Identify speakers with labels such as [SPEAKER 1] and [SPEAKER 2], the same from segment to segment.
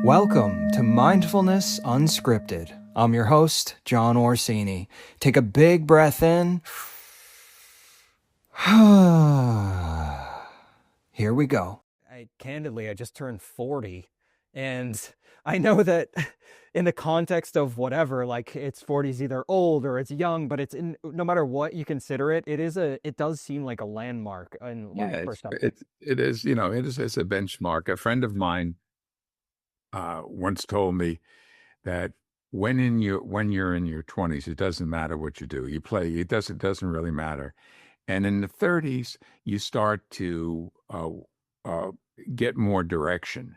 [SPEAKER 1] Welcome to Mindfulness Unscripted. I'm your host, John Orsini. Take a big breath in. Here we go. Candidly, I just turned 40, and I know that in the context of whatever, like it's 40 is either old or it's young, but no matter what you consider it, it does seem like a landmark in
[SPEAKER 2] Yeah,
[SPEAKER 1] perspective.
[SPEAKER 2] it is, it is as a benchmark. A friend of mine once told me that when you're in your 20s, it doesn't matter what you do. You play, it doesn't really matter. And in the 30s, you start to uh, get more direction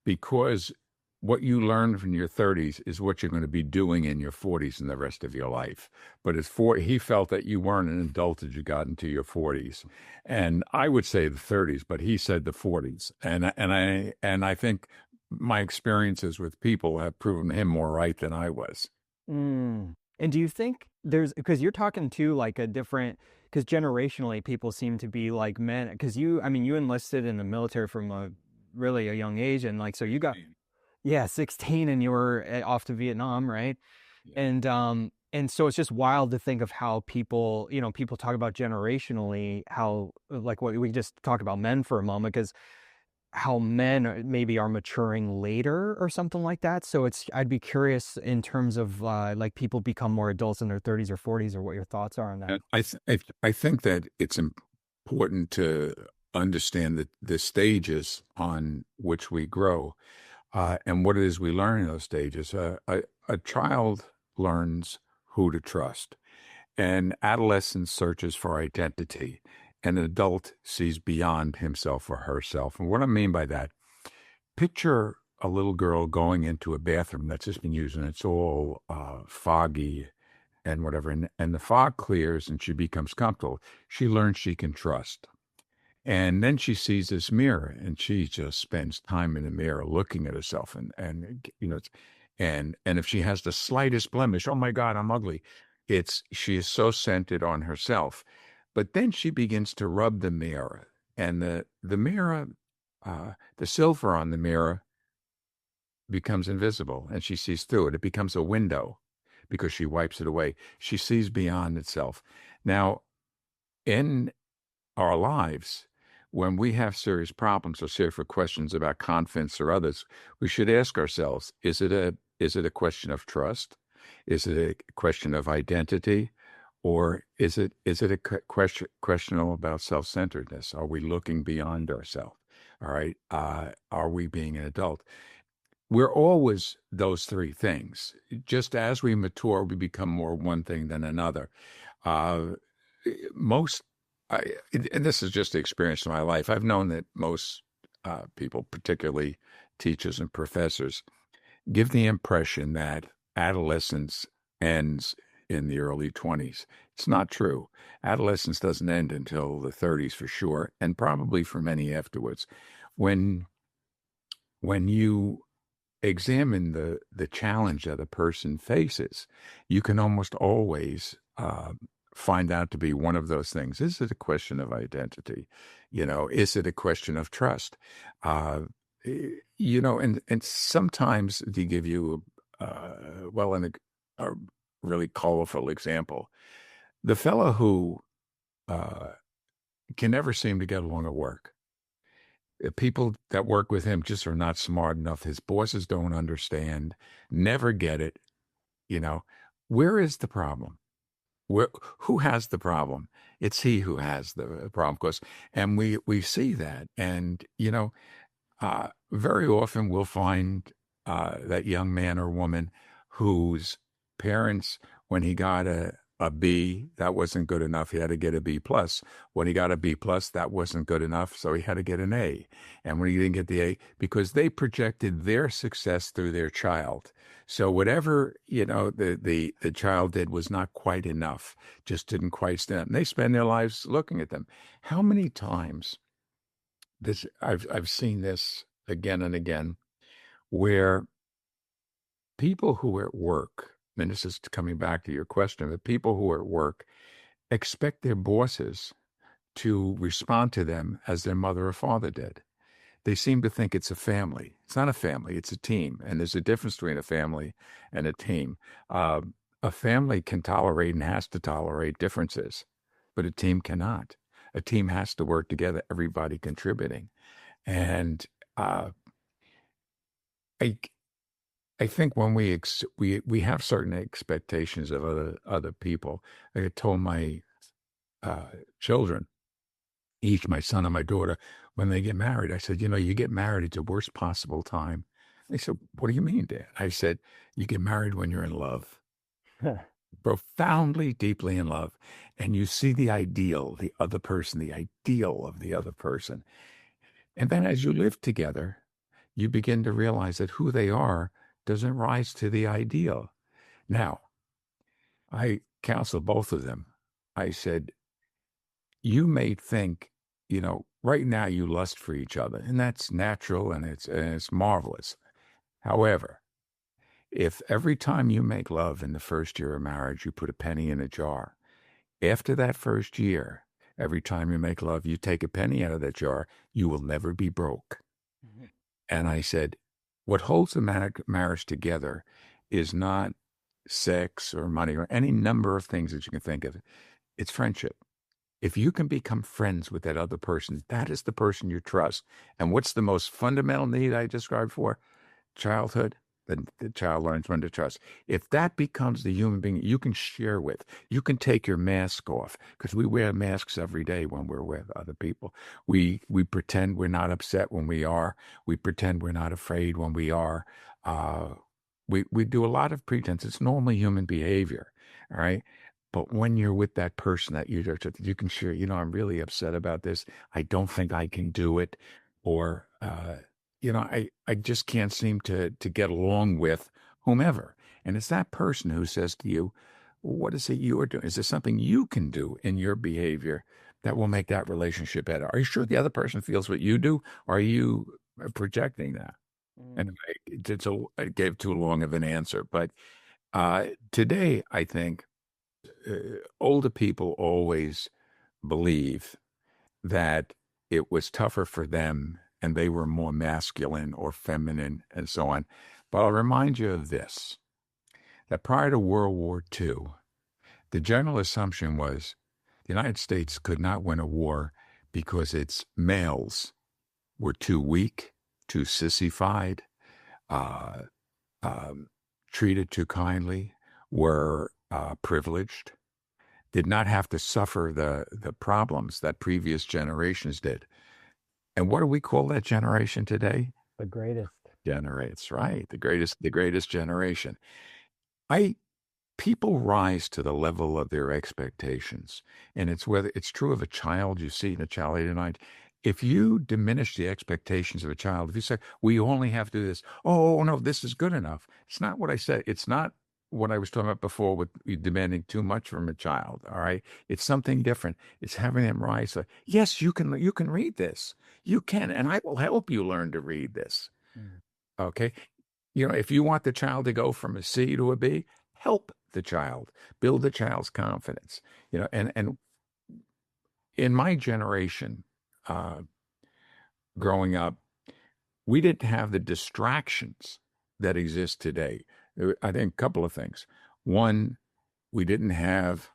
[SPEAKER 2] because what you learn from your 30s is what you're going to be doing in your 40s and the rest of your life. But he felt that you weren't an adult as you got into your 40s, and I would say the 30s, but he said the 40s. And I think my experiences with people have proven him more right than I was.
[SPEAKER 1] And do you think because you're talking to like a different, because generationally people seem to be like men, because you enlisted in the military from a really a young age, and like, so you got, yeah, 16 and you were off to Vietnam, right?
[SPEAKER 2] Yeah.
[SPEAKER 1] And so it's just wild to think of how people talk about generationally, how like what we just talked about men for a moment, because how men maybe are maturing later or something like that. So I'd be curious in terms of like people become more adults in their 30s or 40s, or what your thoughts are on that.
[SPEAKER 2] And I think that it's important to understand the stages on which we grow, and what it is we learn in those stages. A child learns who to trust. An adolescent searches for identity. An adult sees beyond himself or herself. And what I mean by that, picture a little girl going into a bathroom that's just been used and it's all foggy and whatever. And the fog clears and she becomes comfortable. She learns she can trust. And then she sees this mirror and she just spends time in the mirror looking at herself. And if she has the slightest blemish, oh my God, I'm ugly. She is so centered on herself. But then she begins to rub the mirror, and the mirror, the silver on the mirror becomes invisible, and she sees through it. It becomes a window because she wipes it away. She sees beyond itself. Now, in our lives, when we have serious problems or serious questions about confidence or others, we should ask ourselves, is it a question of trust? Is it a question of identity? Or is it a question about self-centeredness? Are we looking beyond ourselves? All right. Are we being an adult? We're always those three things. Just as we mature, we become more one thing than another. Uh, most, and this is just the experience of my life. I've known that most people, particularly teachers and professors, give the impression that adolescence ends in the early 20s. It's not true. Adolescence doesn't end until the 30s for sure, and probably for many afterwards. When when you examine the challenge that a person faces, you can almost always find out to be one of those things. Is it a question of identity? Is it a question of trust? And sometimes they give you, a really colorful example. The fellow who uh, can never seem to get along at work. People that work with him just are not smart enough. His bosses don't understand, never get it. You know, where is the problem? Who has the problem? It's he who has the problem, because, and we see that, and very often we'll find that young man or woman whose parents, when he got a B, that wasn't good enough. He had to get a B plus. When he got a B plus, that wasn't good enough, so he had to get an A. And when he didn't get the A, because they projected their success through their child. So whatever the child did was not quite enough, just didn't quite stand. And they spend their lives looking at them. How many times I've seen this again and again, where people who are at work, and this is coming back to your question, the people who are at work expect their bosses to respond to them as their mother or father did. they seem to think it's a family. It's not a family, it's a team. And there's a difference between a family and a team. Uh, a family can tolerate and has to tolerate differences, but a team cannot. A team has to work together, everybody contributing. And uh, I, I think when we have certain expectations of other people. Like I told my uh, children, each my son and my daughter, when they get married, I said, you get married at the worst possible time. They said, "What do you mean, Dad?" I said, "You get married when you're in love, profoundly, deeply in love, and you see the ideal, the other person, the ideal of the other person. And then as you live together, you begin to realize that who they are doesn't rise to the ideal." Now, I counseled both of them. I said, "You may think, right now you lust for each other, and that's natural and it's marvelous. However, if every time you make love in the first year of marriage, you put a penny in a jar, after that first year, every time you make love, you take a penny out of that jar, you will never be broke."
[SPEAKER 1] Mhm.
[SPEAKER 2] And I said, what holds the marriage together is not sex or money or any number of things that you can think of. It's friendship. If you can become friends with that other person, that is the person you trust. And what's the most fundamental need I described for? Childhood. The child learns when to trust. If that becomes the human being you can share with, you can take your mask off because we wear masks every day when we're with other people. We pretend we're not upset when we are. We pretend we're not afraid when we are. Uh, we do a lot of pretense. It's normally human behavior. All right. But when you're with that person that you can share, I'm really upset about this. I don't think I can do it. Or, I just can't seem to get along with whomever. And it's that person who says to you, what is it you're doing? Is there something you can do in your behavior that will make that relationship better? Are you sure the other person feels what you do? Or are you projecting that?
[SPEAKER 1] Mm.
[SPEAKER 2] Anyway, I gave too long of an answer. But today, I think older people always believe that it was tougher for them and they were more masculine or feminine and so on. But I'll remind you of this, that prior to World War II, the general assumption was the United States could not win a war because its males were too weak, too sissified, uh, um, treated too kindly, were privileged, did not have to suffer the problems that previous generations did. And what do we call that generation today?
[SPEAKER 1] The greatest.
[SPEAKER 2] Generates, right? The greatest generation. I People rise to the level of their expectations. And it's whether it's true of a child you see in a child tonight. If you diminish the expectations of a child, if you say, we only have to do this, oh no, this is good enough. It's not what I said. It's not what I was talking about before with you demanding too much from a child. All right. It's something different. It's having them rise. Yes, you can read this. You can, and I will help you learn to read this.
[SPEAKER 1] Mm.
[SPEAKER 2] Okay. If you want the child to go from a C to a B, help the child, build the child's confidence. And in my generation, uh, growing up, we didn't have the distractions that exist today. I think a couple of things. One, we didn't have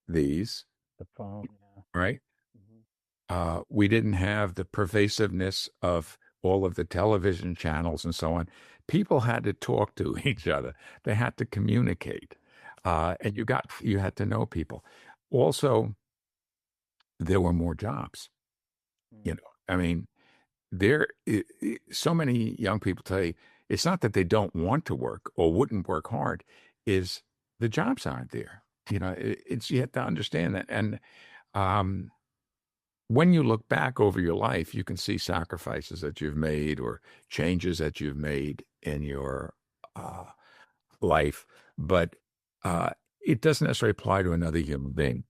[SPEAKER 2] these,
[SPEAKER 1] The phone. Yeah.
[SPEAKER 2] right?
[SPEAKER 1] Mhm.
[SPEAKER 2] We didn't have the pervasiveness of all of the television channels and so on. People had to talk to each other. They had to communicate, and you had to know people. Also, there were more jobs.
[SPEAKER 1] Mm.
[SPEAKER 2] I mean, so many young people today. It's not that they don't want to work or wouldn't work hard; is the jobs aren't there. It's you have to understand that, and um, when you look back over your life, you can see sacrifices that you've made or changes that you've made in your uh, life, but uh, it doesn't necessarily apply to another human being.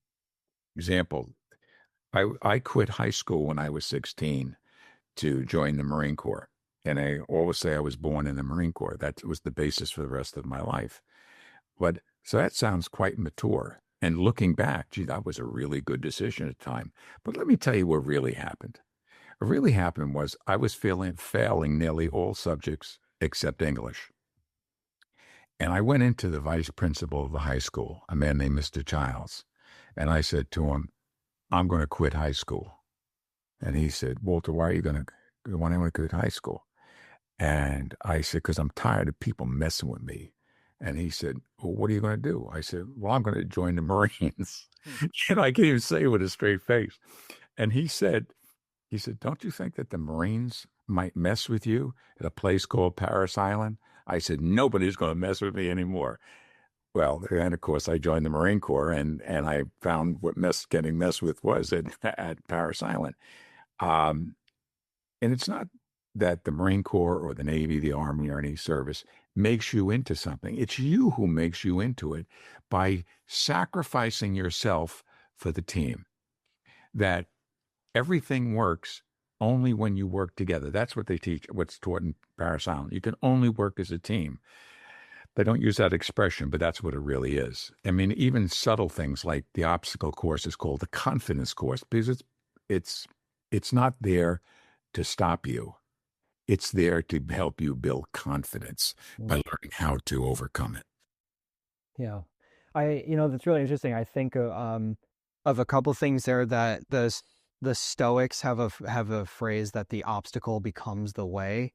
[SPEAKER 2] Example, I quit high school when I was 16 to join the Marine Corps. And I always say I was born in the Marine Corps. That was the basis for the rest of my life. But so that sounds quite mature. And looking back, gee, that was a really good decision at the time. But let me tell you what really happened. What really happened was I was failing nearly all subjects except English. And I went into the vice principal of the high school, a man named Mr. Childs, and I said to him, I'm going to quit high school. And he said, Walter, why are you going to, why do you want to quit high school? And I said, because I'm tired of people messing with me. And he said, well, what are you going to do? I said, well, I'm going to join the Marines. I can't even say it with a straight face. And he said, don't you think that the Marines might mess with you at a place called Paris Island? I said, nobody's going to mess with me anymore. Well, and of course, I joined the Marine Corps, and I found what getting messed with was at Paris Island. And it's not that the Marine Corps or the Navy, the Army, or any service makes you into something. It's you who makes you into it by sacrificing yourself for the team. That everything works only when you work together. That's what they teach, what's taught in Paris Island. You can only work as a team. They don't use that expression, but that's what it really is. I mean, even subtle things like the obstacle course is called the confidence course because it's not there to stop you. It's there to help you build confidence by learning how to overcome it.
[SPEAKER 1] Yeah. That's really interesting. I think of a couple things there that the Stoics have a phrase that the obstacle becomes the way.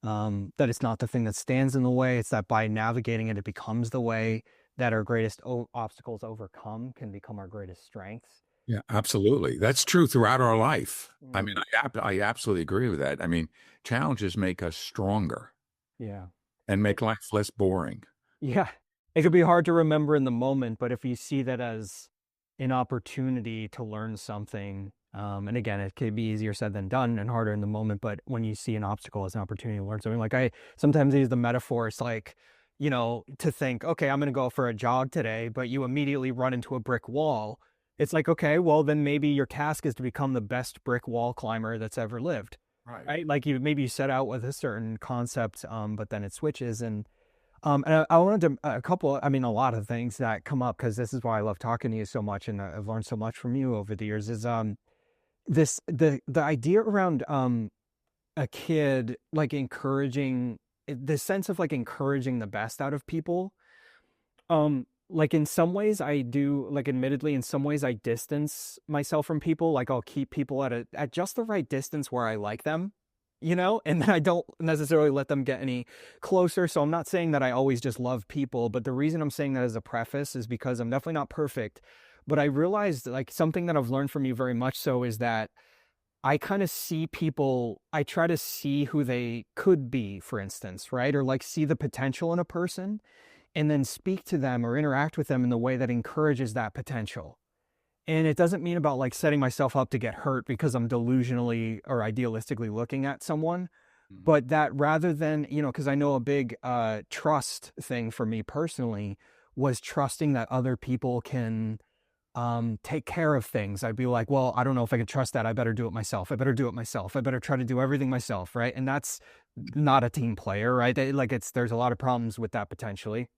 [SPEAKER 1] That it's not the thing that stands in the way. It's that by navigating it, it becomes the way that our greatest obstacles overcome can become our greatest strengths.
[SPEAKER 2] Yeah, absolutely. That's true throughout our life. I mean, I absolutely agree with that. I mean, challenges make us stronger.
[SPEAKER 1] Yeah.
[SPEAKER 2] And make life less boring.
[SPEAKER 1] Yeah. It could be hard to remember in the moment, but if you see that as an opportunity to learn something, and again, it could be easier said than done and harder in the moment, but when you see an obstacle as an opportunity to learn something, like I sometimes use the metaphor, it's like, to think, okay, I'm going to go for a jog today, but you immediately run into a brick wall. It's like, okay, well, then maybe your task is to become the best brick wall climber that's ever lived. Right? Like you set out with a certain concept, but then it switches. And I wanted to, a lot of things that come up, because this is why I love talking to you so much. And I've learned so much from you over the years is, the idea around, a kid, like encouraging the sense of like encouraging the best out of people. Like in some ways I do, like admittedly in some ways I distance myself from people. Like I'll keep people at just the right distance where I like them, and then I don't necessarily let them get any closer. So I'm not saying that I always just love people, but the reason I'm saying that as a preface is because I'm definitely not perfect. But I realized, like, something that I've learned from you very much so is that I kind of see people, I try to see who they could be, for instance, right? Or like see the potential in a person and then speak to them or interact with them in the way that encourages that potential. And it doesn't mean about like setting myself up to get hurt because I'm delusionally or idealistically looking at someone, but that rather than, because I know a big trust thing for me personally was trusting that other people can take care of things. I'd be like, well, I don't know if I can trust that. I better do it myself. I better do it myself. I better try to do everything myself. Right. And that's not a team player, right? There's a lot of problems with that potentially.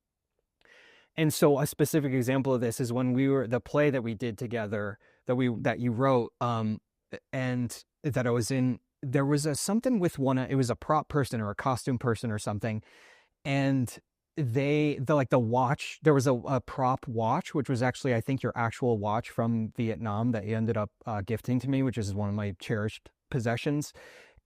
[SPEAKER 1] And so a specific example of this is when the play that we did together that you wrote, and that I was in, there was something with it was a prop person or a costume person or something. And the watch, there was a prop watch, which was actually, I think, your actual watch from Vietnam that you ended up gifting to me, which is one of my cherished possessions.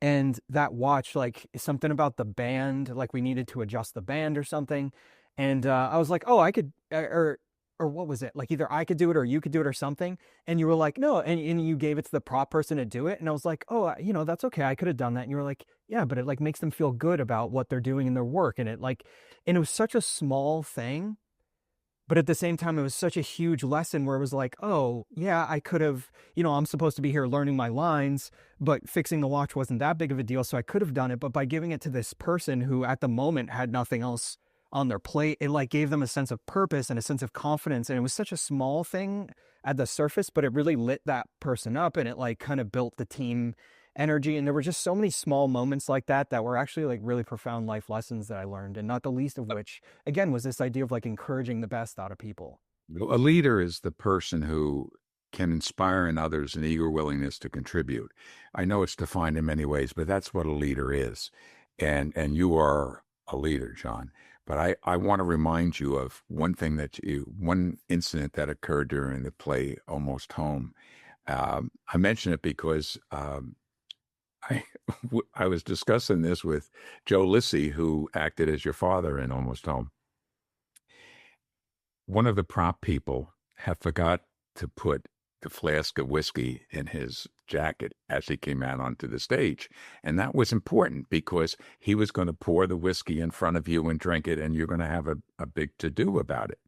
[SPEAKER 1] And that watch, like something about the band, like we needed to adjust the band or something. And I was like, oh, I could, or what was it? Like either I could do it or you could do it or something. And you were like, no. And you gave it to the prop person to do it. And I was like, oh, that's okay. I could have done that. And you were like, yeah, but it like makes them feel good about what they're doing in their work. And it was such a small thing, but at the same time, it was such a huge lesson where it was like, oh yeah, I could have, I'm supposed to be here learning my lines, but fixing the watch wasn't that big of a deal. So I could have done it. But by giving it to this person who at the moment had nothing else on their plate, it like gave them a sense of purpose and a sense of confidence. And it was such a small thing at the surface, but it really lit that person up and it like kind of built the team energy. And there were just so many small moments like that were actually like really profound life lessons that I learned. And not the least of which, again, was this idea of like encouraging the best out of people.
[SPEAKER 2] A leader is the person who can inspire in others an eager willingness to contribute. I know it's defined in many ways, but that's what a leader is. And you are a leader, John. But I want to remind you of one incident that occurred during the play Almost Home. I mention it because I I was discussing this with Joe Lissy, who acted as your father in Almost Home. One of the prop people had forgot to put the flask of whiskey in his jacket as he came out onto the stage. And that was important because he was going to pour the whiskey in front of you and drink it, and you're going to have a big to do about it.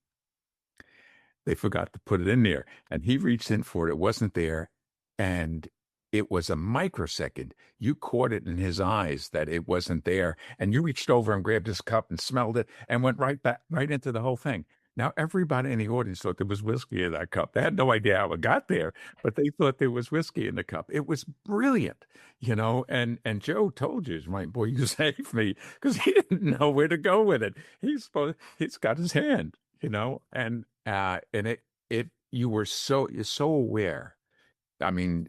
[SPEAKER 2] They forgot to put it in there. And he reached in for it. It wasn't there. And it was a microsecond. You caught it in his eyes that it wasn't there. And you reached over and grabbed his cup and smelled it and went right back, right into the whole thing. Now, everybody in the audience thought there was whiskey in that cup. They had no idea how it got there, but they thought there was whiskey in the cup. It was brilliant, and Joe told you, my boy, you saved me, because he didn't know where to go with it. He's got his hand, and you're so aware. I mean,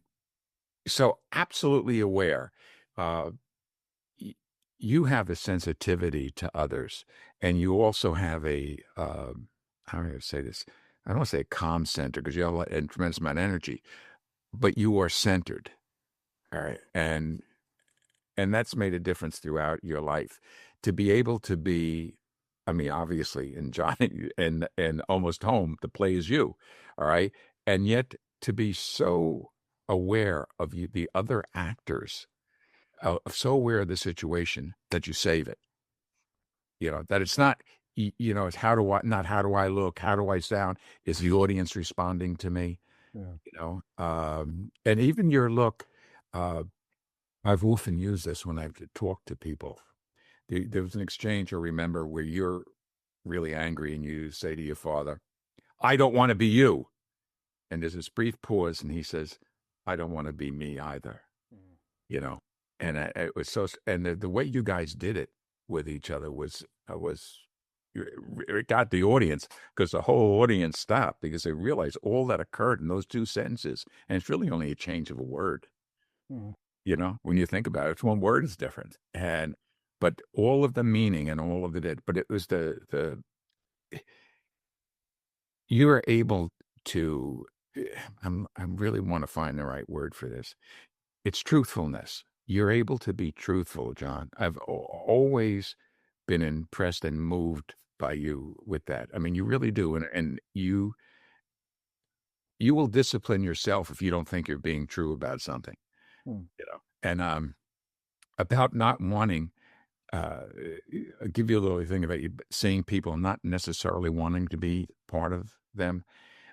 [SPEAKER 2] so absolutely aware. Uh, you have a sensitivity to others, and you also have how do I say this? I don't want to say a calm center, because you have a tremendous amount of energy, but you are centered. All right. And that's made a difference throughout your life. To be able to be, I mean, obviously in Johnny and Almost Home, the play is you. All right. And yet to be so aware of the other actors, so aware of the situation that you save it. That it's not, it's how do I look? How do I sound? Is the audience responding to me?
[SPEAKER 1] Yeah.
[SPEAKER 2] And even your look, I've often used this when I've talked to people. There was an exchange I remember where you're really angry and you say to your father, I don't want to be you. And there's this brief pause and he says, I don't want to be me either. And it was and the way you guys did it with each other it got the audience, because the whole audience stopped because they realized all that occurred in those two sentences. And it's really only a change of a word. When you think about it, it's one word is different. But all of the meaning and all of but it was you were able to, I really want to find the right word for this. It's truthfulness. You're able to be truthful, John. I've always been impressed and moved by you with that. I mean, you really do. And you will discipline yourself if you don't think you're being true about something, and about not wanting, I'll give you a little thing about you seeing people not necessarily wanting to be part of them.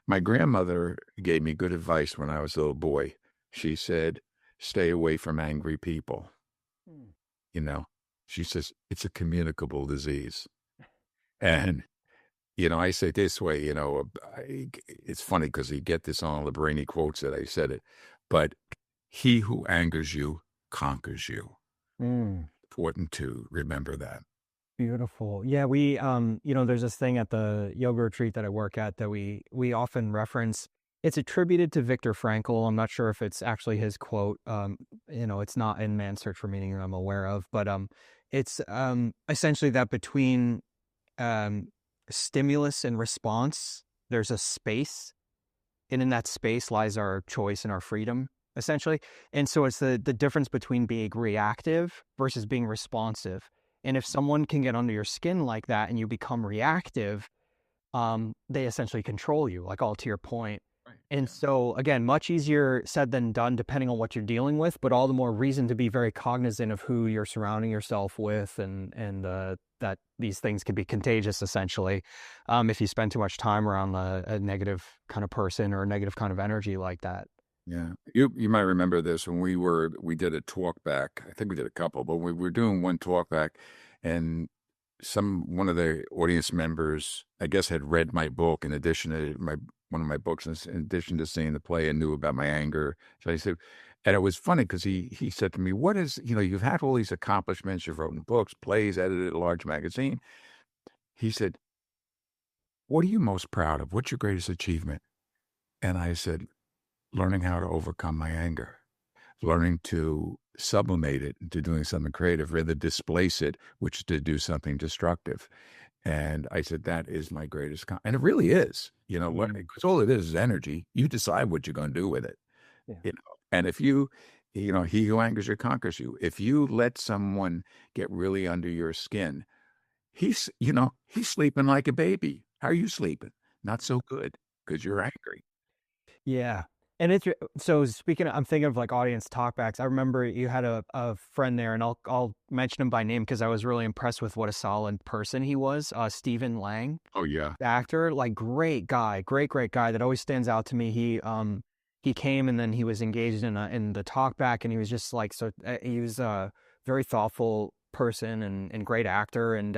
[SPEAKER 2] My grandmother gave me good advice when I was a little boy. She said, stay away from angry people. She says, it's a communicable disease. And, I say it this way, it's funny because you get this on all the brainy quotes that I said it, but he who angers you conquers you. Important to remember that.
[SPEAKER 1] Beautiful. Yeah, we there's this thing at the yoga retreat that I work at that we often reference. It's attributed to Viktor Frankl. I'm not sure if it's actually his quote. It's not in Man's Search for Meaning that I'm aware of, but it's essentially that between stimulus and response, there's a space, and in that space lies our choice and our freedom, essentially. And so it's the difference between being reactive versus being responsive. And if someone can get under your skin like that and you become reactive, they essentially control you, like, all to your point.
[SPEAKER 2] Right.
[SPEAKER 1] And so, again, much easier said than done, depending on what you're dealing with, but all the more reason to be very cognizant of who you're surrounding yourself with, and that these things can be contagious, essentially, if you spend too much time around a negative kind of person or a negative kind of energy like that.
[SPEAKER 2] Yeah. You might remember this when we did a talk back. I think we did a couple, but we were doing one talk back, and one of the audience members, I guess, had read my book in addition to one of my books, in addition to seeing the play, and knew about my anger. So I said, and it was funny because he said to me, what is, you've had all these accomplishments, you've written books, plays, edited a large magazine. He said, what are you most proud of? What's your greatest achievement? And I said, learning how to overcome my anger, learning to sublimate it into doing something creative, rather displace it, which is to do something destructive. And I said, that is my greatest, and it really is, because all it is energy. You decide what you're going to do with it,
[SPEAKER 1] Yeah.
[SPEAKER 2] and if he who angers you conquers you. If you let someone get really under your skin, he's sleeping like a baby. How are you sleeping? Not so good because you're angry.
[SPEAKER 1] Yeah. And it's so speaking of, I'm thinking of like audience talkbacks. I remember you had a friend there, and I'll mention him by name because I was really impressed with what a solid person he was. Stephen Lang,
[SPEAKER 2] Oh yeah.
[SPEAKER 1] the actor, like great guy, great guy that always stands out to me. He came and then he was engaged in the talkback, and he was just like so he was a very thoughtful person and great actor, and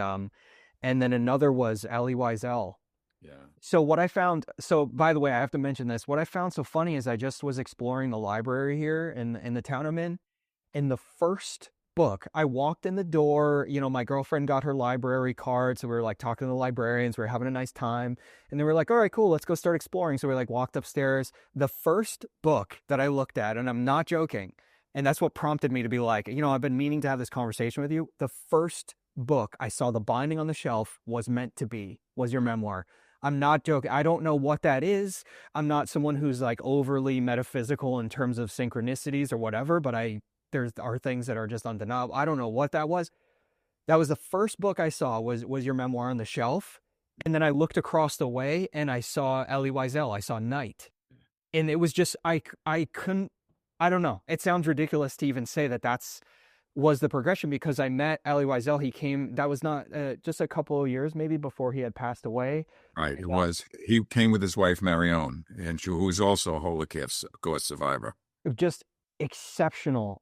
[SPEAKER 1] then another was Ellie Wiesel.
[SPEAKER 2] Yeah.
[SPEAKER 1] So what I found, so by the way, I have to mention this. What I found so funny is I just was exploring the library here in the town I'm in. In the first book, I walked in the door, my girlfriend got her library card, so we were like talking to the librarians, we were having a nice time, and they were like, all right, cool, let's go start exploring. So we like walked upstairs. The first book that I looked at, and I'm not joking, and that's what prompted me to be like, I've been meaning to have this conversation with you. The first book I saw, the binding on the shelf, was meant to be, was your memoir. I'm not joking. I don't know what that is. I'm not someone who's like overly metaphysical in terms of synchronicities or whatever, but there are things that are just undeniable. I don't know what that was. That was the first book I saw was your memoir on the shelf. And then I looked across the way and I saw Elie Wiesel. I saw Night. And it was just, I couldn't, I don't know. It sounds ridiculous to even say that was the progression, because I met Elie Wiesel. He came, that was not just a couple of years maybe before he had passed away.
[SPEAKER 2] Right.
[SPEAKER 1] And,
[SPEAKER 2] It was. He came with his wife Marion, and who was also a Holocaust survivor.
[SPEAKER 1] just exceptional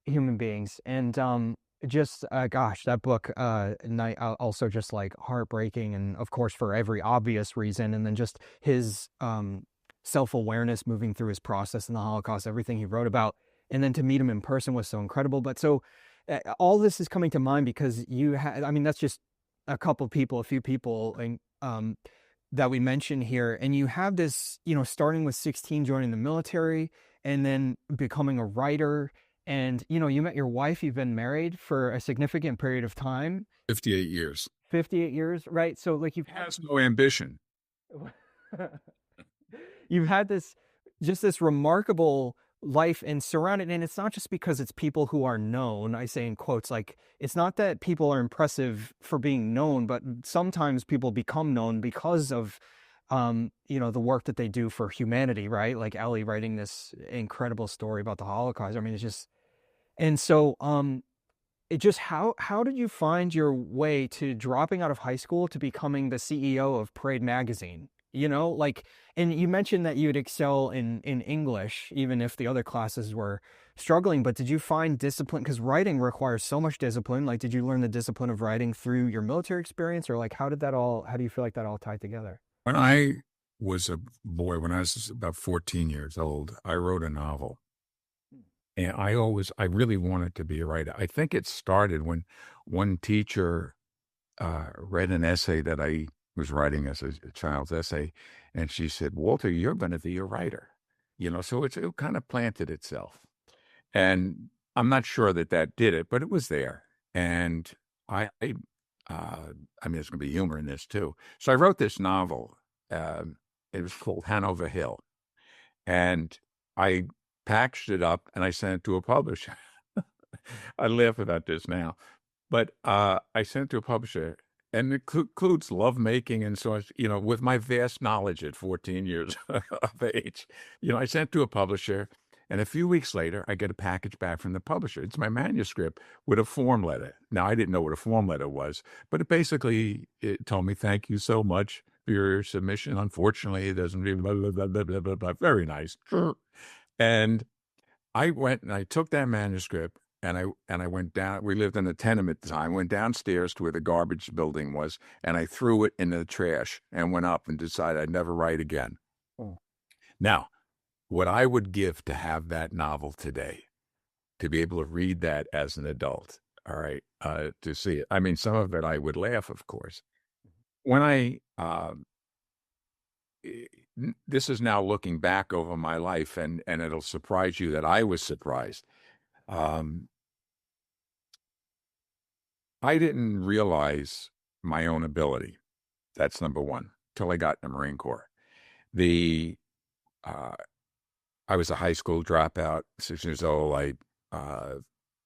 [SPEAKER 1] human beings. And just gosh, that book Night, also just like heartbreaking, and of course for every obvious reason, and then just his self-awareness moving through his process in the Holocaust, everything he wrote about, and then to meet him in person was so incredible. But so all this is coming to mind because you had, I mean, that's just a few people, and that we mentioned here. And you have this, starting with 16, joining the military, and then becoming a writer. And, you met your wife, you've been married for a significant period of time.
[SPEAKER 2] 58 years.
[SPEAKER 1] 58 years, right? So like
[SPEAKER 2] Has no ambition.
[SPEAKER 1] you've had this remarkable life and surrounded, and it's not just because it's people who are known. I say in quotes, like, it's not that people are impressive for being known, but sometimes people become known because of the work that they do for humanity, right? Like Ellie writing this incredible story about the Holocaust. I mean, it's just, and so it just, how did you find your way to dropping out of high school to becoming the CEO of Parade Magazine? Like, and you mentioned that you'd excel in English, even if the other classes were struggling, but did you find discipline? Because writing requires so much discipline. Like, did you learn the discipline of writing through your military experience, or like, how do you feel like that all tied together?
[SPEAKER 2] When I was a boy, when I was about 14 years old, I wrote a novel. And I really wanted to be a writer. I think it started when one teacher read an essay that I was writing as a child's essay, and she said, "Walter, you're going to be a writer." So it kind of planted itself. And I'm not sure that did it, but it was there. And I mean, there's going to be humor in this too. So I wrote this novel. It was called Hanover Hill, and I packaged it up and I sent it to a publisher. I laugh about this now, but I sent it to a publisher, and it includes lovemaking and so on. With my vast knowledge at 14 years of age, I sent it to a publisher. And a few weeks later, I get a package back from the publisher. It's my manuscript with a form letter. Now, I didn't know what a form letter was, but it told me, "Thank you so much for your submission. Unfortunately, it doesn't really blah, blah, blah, blah, blah, blah, blah." Very nice. And I went and I took that manuscript and I went down. We lived in a tenement at the time. Went downstairs to where the garbage building was, and I threw it in the trash and went up and decided I'd never write again.
[SPEAKER 1] Oh.
[SPEAKER 2] Now, what I would give to have that novel today, to be able to read that as an adult, all right, to see it. I mean, some of it I would laugh, of course. When this is now looking back over my life, and it'll surprise you that I was surprised. Um, I didn't realize my own ability. That's number one, till I got in the Marine Corps. The uh, I was a high school dropout, 6 years old. I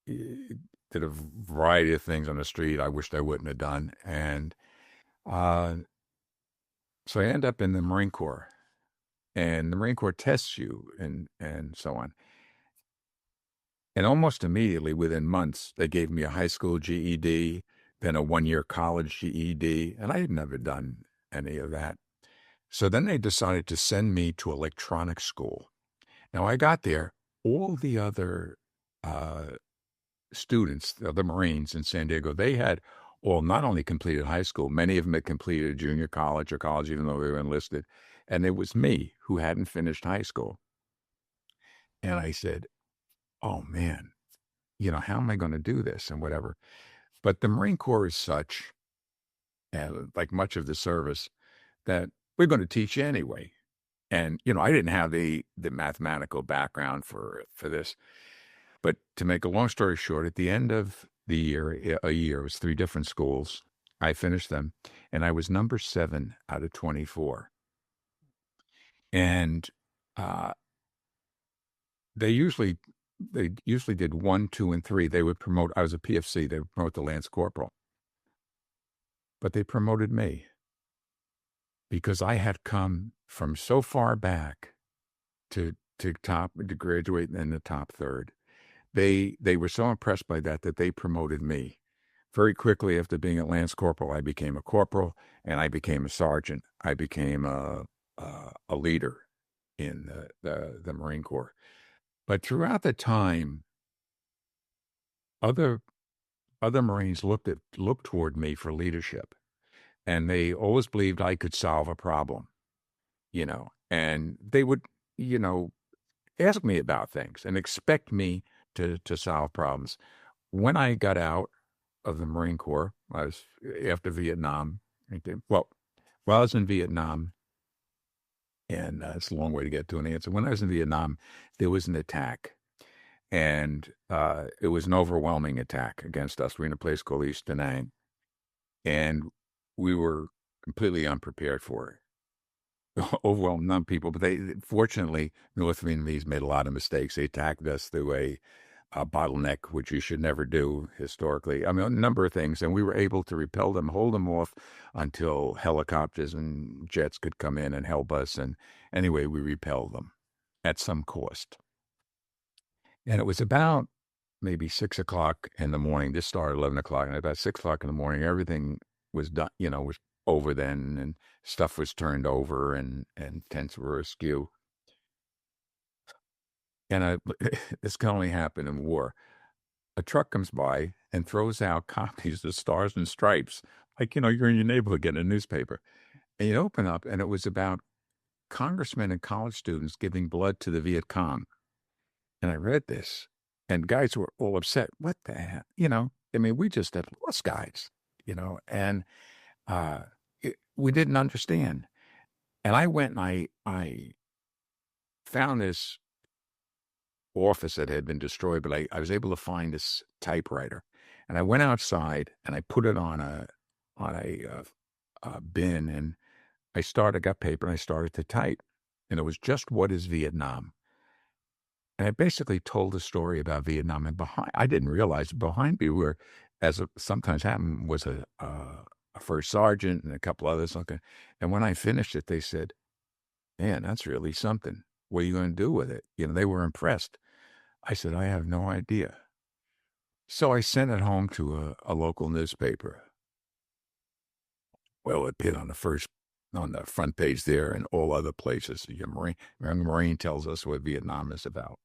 [SPEAKER 2] did a variety of things on the street I wished I wouldn't have done, and uh, so I end up in the Marine Corps, and the Marine Corps tests you, and so on. And almost immediately, within months, they gave me a high school GED, then a 1-year college GED, and I had never done any of that. So then they decided to send me to electronics school. Now I got there, all the other uh, students, the other Marines in San Diego, they had all not only completed high school, many of them had completed junior college or college, even though they were enlisted. And it was me who hadn't finished high school. And I said, oh man, how am I going to do this and whatever? But the Marine Corps is such, and like much of the service, that we're going to teach you anyway. And, I didn't have the mathematical background for this. But to make a long story short, at the end of the year, a year, it was 3 different schools. I finished them, and I was number 7 out of 24. And uh, they usually did 1, 2, and 3. They would promote. I was a PFC. They would promote the Lance Corporal, but they promoted me because I had come from so far back to graduate in the top third. They were so impressed by that they promoted me. Very quickly after being a Lance Corporal, I became a corporal, and I became a sergeant. I became a leader in the Marine Corps. But throughout the time, other Marines looked toward me for leadership, and they always believed I could solve a problem, and they would, ask me about things and expect me to solve problems. When I got out of the Marine Corps, I was after Vietnam. Well, while I was in Vietnam, and it's a long way to get to an answer. When I was in Vietnam, there was an attack, and it was an overwhelming attack against us. We were in a place called East Da Nang, and we were completely unprepared for it. Overwhelmed numb people, but fortunately, North Vietnamese made a lot of mistakes. They attacked us through a bottleneck, which you should never do historically. I mean, a number of things, and we were able to repel them, hold them off until helicopters and jets could come in and help us. And anyway, we repelled them at some cost. And it was about maybe 6 o'clock in the morning. This started 11 o'clock, and about 6 o'clock in the morning, everything was done, was over then, and stuff was turned over, and tents were askew. And this can only happen in war. A truck comes by and throws out copies of Stars and Stripes, like, you're in your neighborhood getting a newspaper. And you open up, and it was about congressmen and college students giving blood to the Viet Cong. And I read this, and guys were all upset. What the hell? I mean, we just had lost guys, and we didn't understand. And I went and I found this office that had been destroyed, but I was able to find this typewriter, and I went outside and I put it on a bin, and I got paper and I started to type, and it was just What is Vietnam? And I basically told a story about Vietnam, and I didn't realize behind me were, as sometimes happened, was a first sergeant and a couple others. And when I finished it, they said, man, that's really something. What are you going to do with it? They were impressed. I said, I have no idea. So I sent it home to a local newspaper. Well, it appeared on the front page there and all other places. Young Marine tells us what Vietnam is about.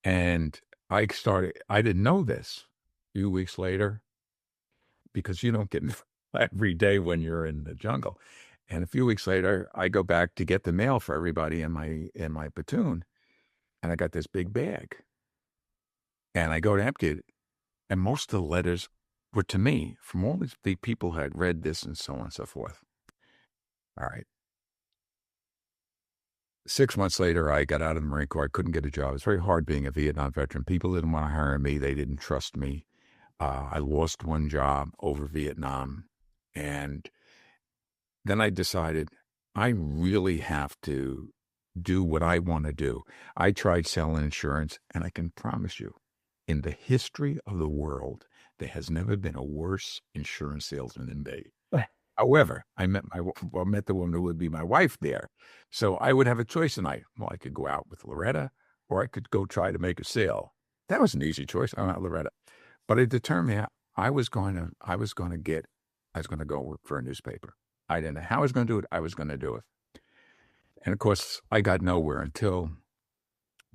[SPEAKER 2] And I didn't know this. A few weeks later, because you don't get every day when you're in the jungle. And a few weeks later, I go back to get the mail for everybody in my platoon, and I got this big bag. And I go to empty it, and most of the letters were to me from all the people who had read this and so on and so forth. All right. 6 months later, I got out of the Marine Corps. I couldn't get a job. It was very hard being a Vietnam veteran. People didn't want to hire me. They didn't trust me. I lost one job over Vietnam. And then I decided I really have to do what I want to do. I tried selling insurance, and I can promise you, in the history of the world, there has never been a worse insurance salesman than me. However, I met the woman who would be my wife there. So I would have a choice tonight. Well, I could go out with Loretta, or I could go try to make a sale. That was an easy choice. I'm not Loretta. But I determined I was going to go work for a newspaper. I didn't know how I was going to do it. I was going to do it. And of course, I got nowhere until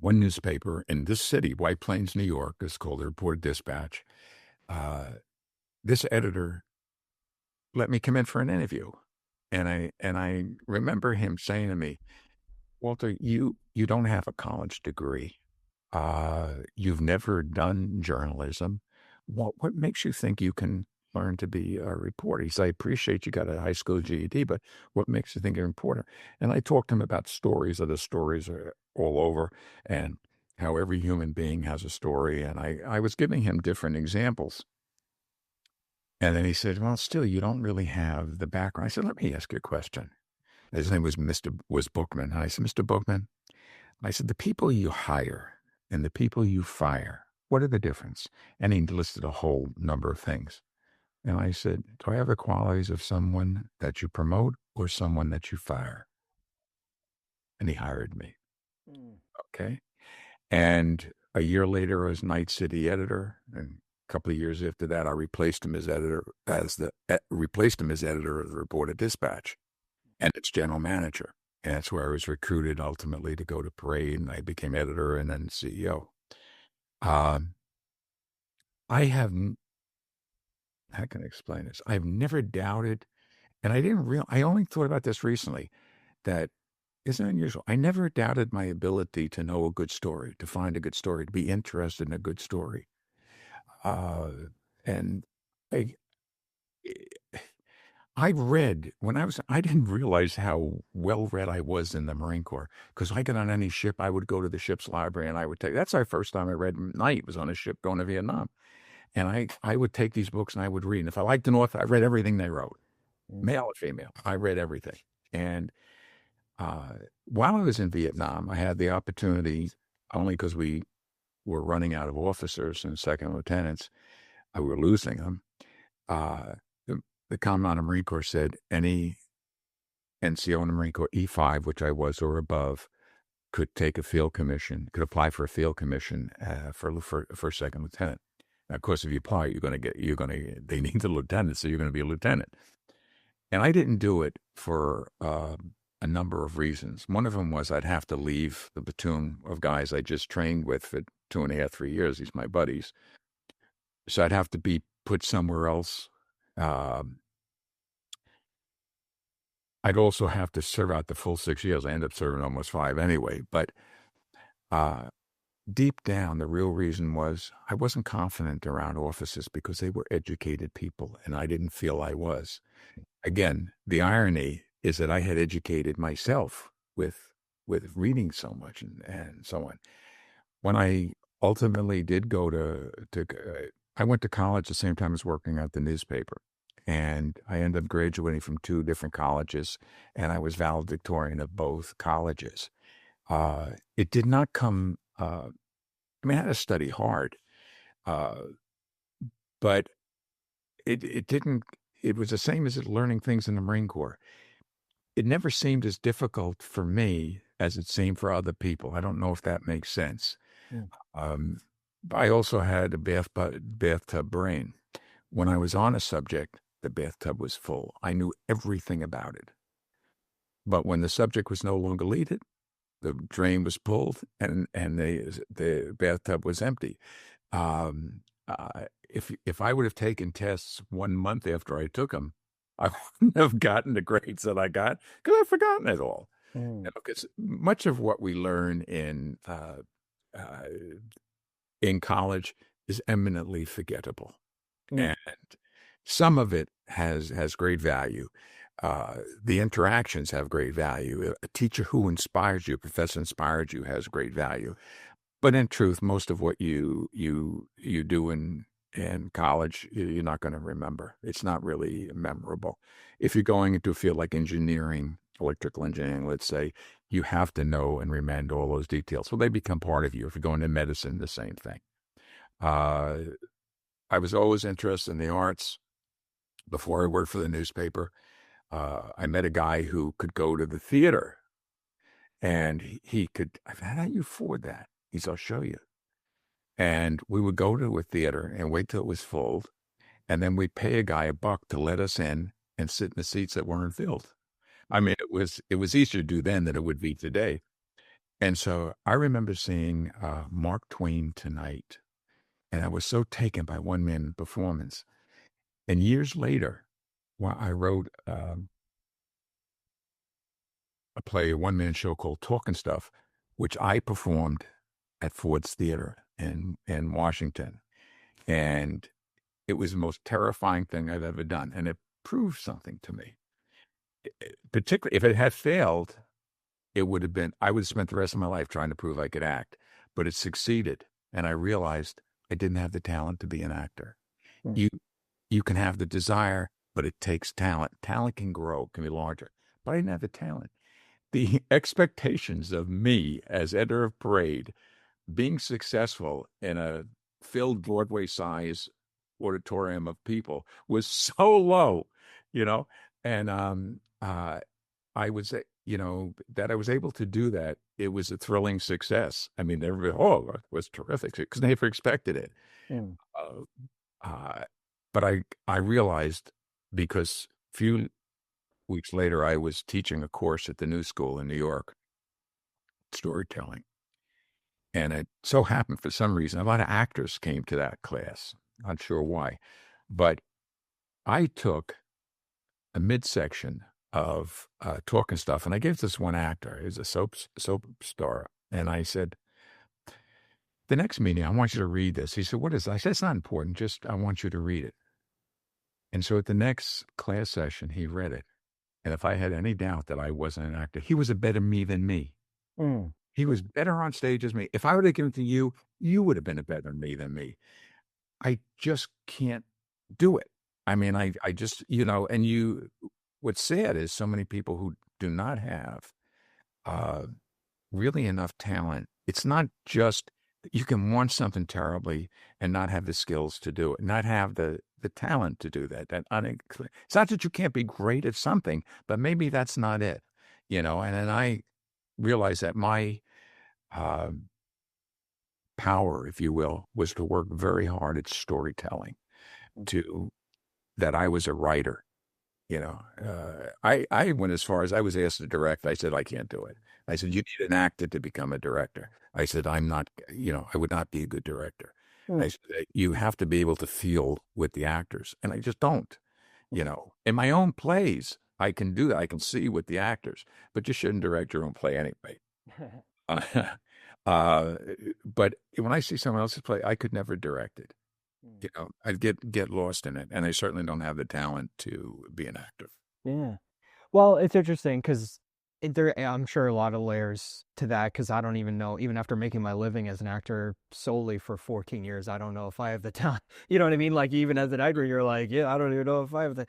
[SPEAKER 2] one newspaper in this city, White Plains, New York, is called the Reporter-Dispatch. This editor let me come in for an interview. And I remember him saying to me, Walter, you don't have a college degree. You've never done journalism. What makes you think you can learn to be a reporter? He said, I appreciate you got a high school GED, but what makes you think you're a reporter? And I talked to him about stories. The stories are all over, and how every human being has a story. And I was giving him different examples. And then he said, well, still, you don't really have the background. I said, let me ask you a question. His name was Bookman. And I said, Mr. Bookman, I said, the people you hire and the people you fire, what are the difference? And he listed a whole number of things. And I said, do I have the qualities of someone that you promote or someone that you fire? And he hired me. Okay. And a year later, I was Night City editor. And a couple of years after that, I replaced him as editor of the Reporter-Dispatch and its general manager. And that's where I was recruited ultimately to go to Parade, and I became editor and then CEO. I have, how can I explain this? I've never doubted, and I only thought about this recently, that isn't unusual. I never doubted my ability to know a good story, to find a good story, to be interested in a good story. And I read I didn't realize how well read I was in the Marine Corps, because I got on any ship, I would go to the ship's library and I would that's our first time I read Night was on a ship going to Vietnam. And I would take these books and I would read. And if I liked an author, I read everything they wrote, male or female. I read everything. And while I was in Vietnam, I had the opportunity, only because we were running out of officers and second lieutenants, we were losing them. The Commandant of the Marine Corps said any NCO in the Marine Corps, E5, which I was or above, could take a field commission, could apply for a field commission for second lieutenant. Now, of course, if you apply, they need the lieutenant, so you're going to be a lieutenant. And I didn't do it for a number of reasons. One of them was I'd have to leave the platoon of guys I just trained with for 2.5, 3 years. These my buddies. So I'd have to be put somewhere else. I'd also have to serve out the full 6 years. I ended up serving almost 5 anyway. But deep down, the real reason was I wasn't confident around officers because they were educated people, and I didn't feel I was. Again, the irony is that I had educated myself with reading so much and so on. When I ultimately did go I went to college the same time as working at the newspaper. And I ended up graduating from 2 different colleges, and I was valedictorian of both colleges. It did not come, I had to study hard, but it didn't, it was the same as learning things in the Marine Corps. It never seemed as difficult for me as it seemed for other people. I don't know if that makes sense. Yeah. I also had a bathtub brain. When I was on a subject, the bathtub was full. I knew everything about it. But when the subject was no longer needed, the drain was pulled and the bathtub was empty. If I would have taken tests 1 month after I took them, I wouldn't have gotten the grades that I got because I've forgotten it all. Because much of what we learn in college is eminently forgettable. And some of it has great value. the interactions have great value. A teacher who inspires you, a professor inspires you, has great value. But in truth, most of what you do in college, you're not going to remember. It's not really memorable. If you're going into a field like engineering, electrical engineering, let's say, you have to know and remember all those details. So they become part of you. If you're going to medicine, the same thing. Uh, I was always interested in the arts. Before I worked for the newspaper, I met a guy who could go to the theater, and he could. I said, how do you afford that? He said, I'll show you. And we would go to a theater and wait till it was full, and then we'd pay a guy $1 to let us in and sit in the seats that weren't filled. I mean, it was easier to do then than it would be today. And so I remember seeing Mark Twain Tonight, and I was so taken by one man performance. And years later, while I wrote a play, a one-man show called Talkin Stuff, which I performed at Ford's Theater in Washington. And it was the most terrifying thing I've ever done. And it proved something to me. Particularly if it had failed, I would have spent the rest of my life trying to prove I could act. But it succeeded. And I realized I didn't have the talent to be an actor.
[SPEAKER 1] Mm.
[SPEAKER 2] You can have the desire, but it takes talent. Talent can grow, can be larger. But I didn't have the talent. The expectations of me as editor of Parade being successful in a filled Broadway size auditorium of people was so low, and I was, that I was able to do that. It was a thrilling success. I mean, everybody, it was terrific because they never expected it.
[SPEAKER 1] Mm.
[SPEAKER 2] But I realized, because a few weeks later, I was teaching a course at the New School in New York, storytelling. And it so happened, for some reason, a lot of actors came to that class. Not sure why. But I took a midsection of Talkin Stuff, and I gave this one actor, he's a soap star, and I said, the next meeting, I want you to read this. He said, what is it? I said, it's not important, just I want you to read it. And so at the next class session, he read it. And if I had any doubt that I wasn't an actor, he was a better me than me.
[SPEAKER 1] Mm.
[SPEAKER 2] He was better on stage as me. If I would have given it to you, you would have been a better me than me. I just can't do it. I mean, I just, and what's sad is so many people who do not have really enough talent. It's not just, you can want something terribly and not have the skills to do it, not have the talent to do that. It's not that you can't be great at something, but maybe that's not it, and then I realized that my power, if you will, was to work very hard at storytelling, that I was a writer. I went as far as I was asked to direct. I said, I can't do it. I said, you need an actor to become a director. I said, I'm not, I would not be a good director. I said, you have to be able to feel with the actors. And I just don't, in my own plays, I can do that. I can see with the actors, but you shouldn't direct your own play anyway. But when I see someone else's play, I could never direct it. I'd get lost in it, and I certainly don't have the talent to be an actor.
[SPEAKER 1] Yeah. Well, it's interesting because I'm sure a lot of layers to that, because I don't even know, even after making my living as an actor solely for 14 years, I don't know if I have the talent. You know what I mean? Like, even as an actor, you're like, yeah, I don't even know if I have the.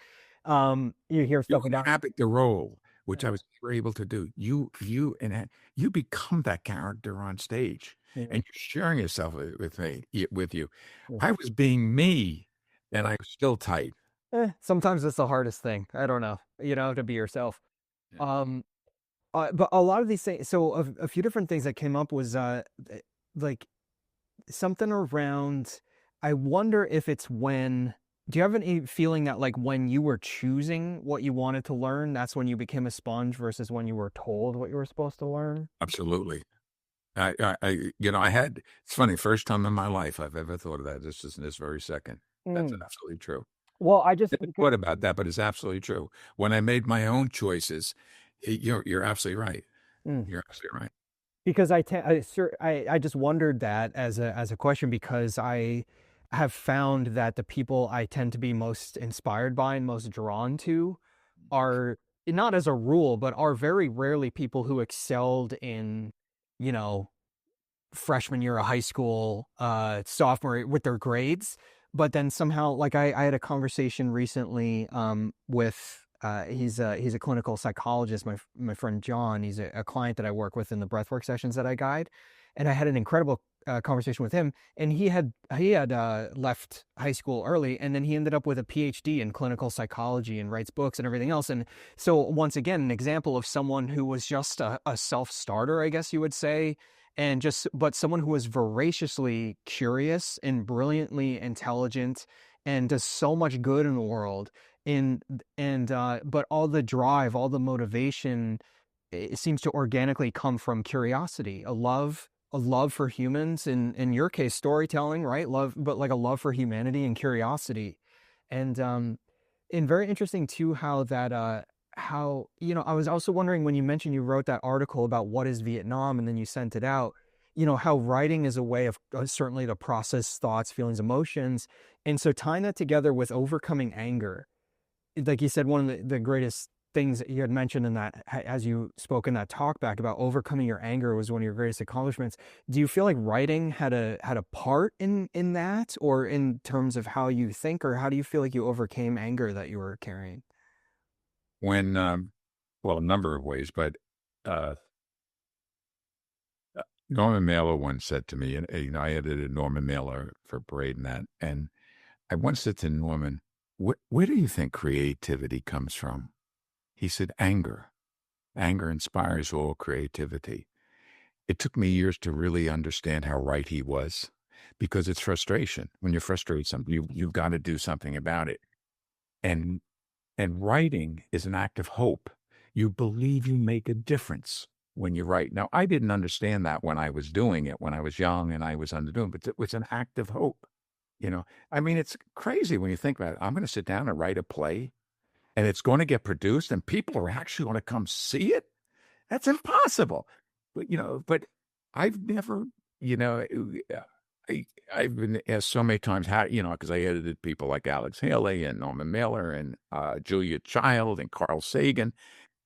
[SPEAKER 1] You hear stuff
[SPEAKER 2] You
[SPEAKER 1] about
[SPEAKER 2] inhabit the role, which I was never able to do. You become that character on stage, and you're sharing yourself with you. I was being me, and I was still tight.
[SPEAKER 1] Sometimes it's the hardest thing. I don't know, to be yourself.
[SPEAKER 2] Yeah.
[SPEAKER 1] But a lot of these things, so a few different things that came up was like something around, I wonder if it's do you have any feeling that like when you were choosing what you wanted to learn, that's when you became a sponge versus when you were told what you were supposed to learn?
[SPEAKER 2] Absolutely. I had, it's funny, first time in my life I've ever thought of that. This is in this very second. That's absolutely true.
[SPEAKER 1] Well, I just
[SPEAKER 2] What about that? But it's absolutely true. When I made my own choices, you're absolutely right. You're absolutely right.
[SPEAKER 1] because I just wondered that as a question, because I have found that the people I tend to be most inspired by and most drawn to are not as a rule, but are very rarely people who excelled in, you know, freshman year of high school, sophomore with their grades. But then somehow, like I had a conversation recently with he's a clinical psychologist, my friend John. He's a client that I work with in the breathwork sessions that I guide, and I had an incredible conversation with him. And he had left high school early, and then he ended up with a PhD in clinical psychology and writes books and everything else. And so once again, an example of someone who was just a self starter, I guess you would say, and just but someone who was voraciously curious and brilliantly intelligent and does so much good in the world, but all the drive, all the motivation, it seems to organically come from curiosity, a love for humans, in your case storytelling, right? Love, but like a love for humanity and curiosity. And very interesting too how that how, I was also wondering when you mentioned you wrote that article about what is Vietnam and then you sent it out, how writing is a way of certainly to process thoughts, feelings, emotions. And so tying that together with overcoming anger, like you said, one of the greatest things that you had mentioned in that, as you spoke in that talk back about overcoming your anger was one of your greatest accomplishments. Do you feel like writing had a part in that, or in terms of how you think, or how do you feel like you overcame anger that you were carrying?
[SPEAKER 2] When, well, a number of ways, but uh, Norman Mailer once said to me, and I edited Norman Mailer for Braid and that, and I once said to Norman, where do you think creativity comes from? He said, anger. Anger inspires all creativity. It took me years to really understand how right he was, because it's frustration. When you're frustrated, you've got to do something about it. And writing is an act of hope. You believe you make a difference when you write. Now, I didn't understand that when I was doing it, when I was young and I was underdoing, but it was an act of hope. I mean, it's crazy when you think about it. I'm going to sit down and write a play, and it's going to get produced, and people are actually going to come see it. That's impossible. But I've never, I've been asked so many times how, because I edited people like Alex Haley and Norman Mailer and Julia Child and Carl Sagan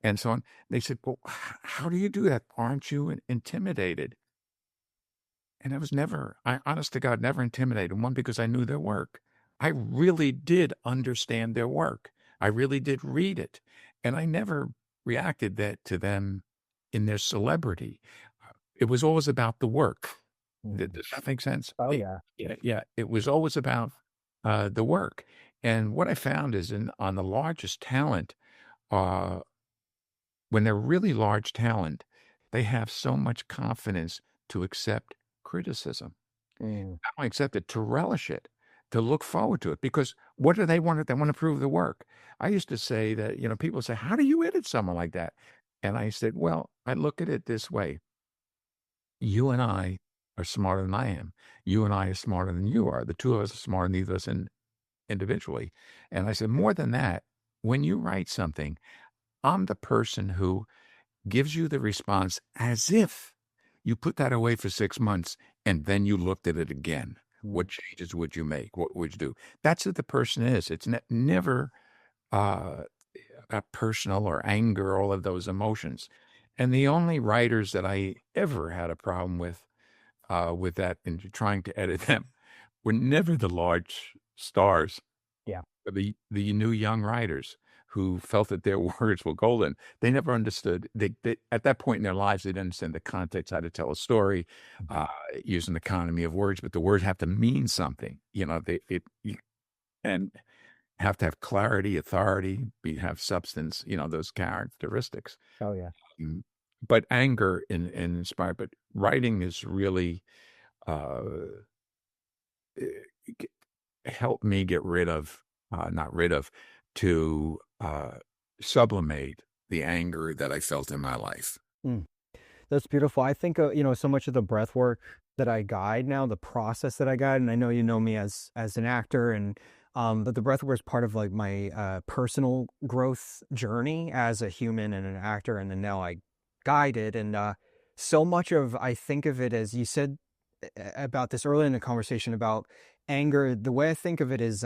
[SPEAKER 2] and so on. They said, well, how do you do that? Aren't you intimidated? And I honest to God, never intimidated. One, because I knew their work. I really did understand their work. I really did read it. And I never reacted to them in their celebrity. It was always about the work. Does that make sense?
[SPEAKER 1] Oh yeah.
[SPEAKER 2] Yeah. It was always about the work. And what I found is on the largest talent, uh, when they're really large talent, they have so much confidence to accept criticism.
[SPEAKER 1] Mm.
[SPEAKER 2] Not only accept it, to relish it, to look forward to it. Because what do they want? They want to prove the work. I used to say that, people say, how do you edit someone like that? And I said, well, I look at it this way. You and I are smarter than I am. You and I are smarter than you are. The two of us are smarter than either of us individually. And I said, more than that, when you write something, I'm the person who gives you the response as if you put that away for 6 months and then you looked at it again. What changes would you make? What would you do? That's what the person is. It's never about personal or anger, all of those emotions. And the only writers that I ever had a problem with that and trying to edit them were never the large stars.
[SPEAKER 1] Yeah.
[SPEAKER 2] The new young writers who felt that their words were golden. They never understood. They at that point in their lives, they didn't understand the context, how to tell a story, using the economy of words. But the words have to mean something. And have to have clarity, authority, have substance. Those characteristics.
[SPEAKER 1] Oh yeah.
[SPEAKER 2] Mm, But anger and inspire. But writing is really helped me get rid of, not rid of, to sublimate the anger that I felt in my life.
[SPEAKER 1] Mm. That's beautiful. I think, so much of the breath work that I guide now, the process that I guide, and I know you know me as an actor, and but the breath work is part of like my personal growth journey as a human and an actor, and then now I guide it, and so much of I think of it as you said about this earlier in the conversation about anger. The way I think of it is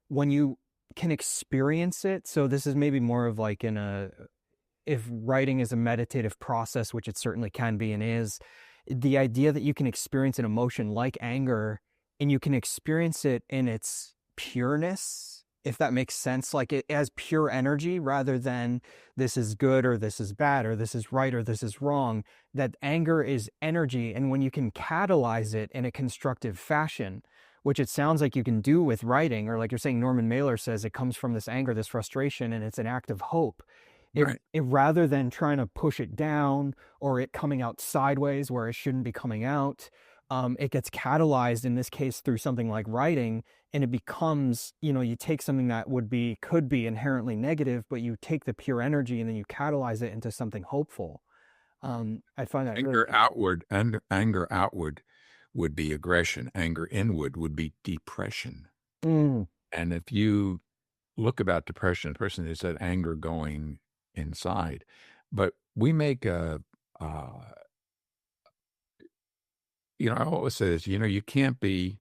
[SPEAKER 1] when you can experience it. So this is maybe more of like in a, if writing is a meditative process, which it certainly can be and is, the idea that you can experience an emotion like anger and you can experience it in its pureness, if that makes sense, like it as pure energy rather than this is good or this is bad or this is right or this is wrong, that anger is energy. And when you can catalyze it in a constructive fashion, which it sounds like you can do with writing, or like you're saying, Norman Mailer says it comes from this anger, this frustration, and it's an act of hope.
[SPEAKER 2] Right.
[SPEAKER 1] It rather than trying to push it down or it coming out sideways where it shouldn't be coming out, it gets catalyzed in this case through something like writing, and it becomes, you take something that could be inherently negative, but you take the pure energy and then you catalyze it into something hopeful. I find that really.
[SPEAKER 2] Anger outward would be aggression. Anger inward would be depression.
[SPEAKER 1] Mm,
[SPEAKER 2] And if you look about depression, the person is that anger going inside. But we make I always say this, you can't be,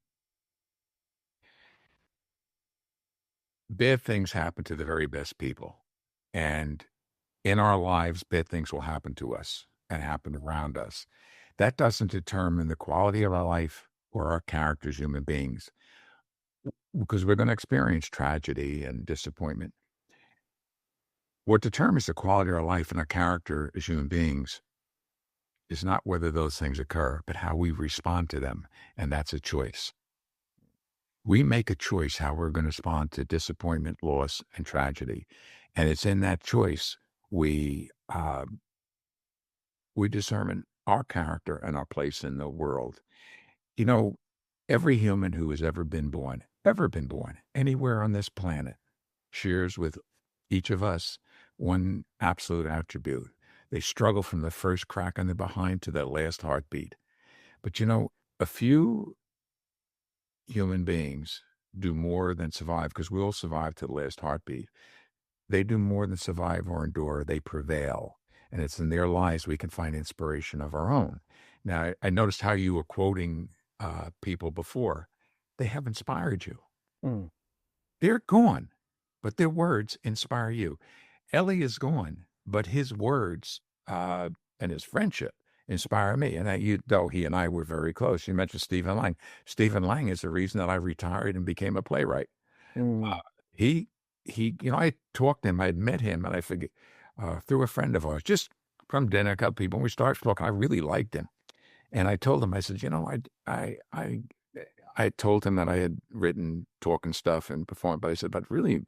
[SPEAKER 2] bad things happen to the very best people. And in our lives, bad things will happen to us and happen around us. That doesn't determine the quality of our life or our character as human beings, because we're going to experience tragedy and disappointment. What determines the quality of our life and our character as human beings is not whether those things occur, but how we respond to them. And that's a choice. We make a choice how we're going to respond to disappointment, loss, and tragedy. And it's in that choice we determine our character and our place in the world. Every human who has ever been born, anywhere on this planet, shares with each of us one absolute attribute. They struggle from the first crack on the behind to their last heartbeat. But a few human beings do more than survive, because we all survive to the last heartbeat. They do more than survive or endure. They prevail. And it's in their lives we can find inspiration of our own. Now, I noticed how you were quoting people before. They have inspired you.
[SPEAKER 1] mm,
[SPEAKER 2] They're gone, but their words inspire you. Ellie is gone, but his words and his friendship inspire me. And though he and I were very close, you mentioned Stephen Lang. Stephen Lang is the reason that I retired and became a playwright.
[SPEAKER 1] mm,
[SPEAKER 2] He, I talked to him. I had met him, and I forget through a friend of ours, just from dinner, a couple people. When we started talking, I really liked him, and I told him, I said, I told him that I had written Talkin Stuff and performed, but I said, but I'd really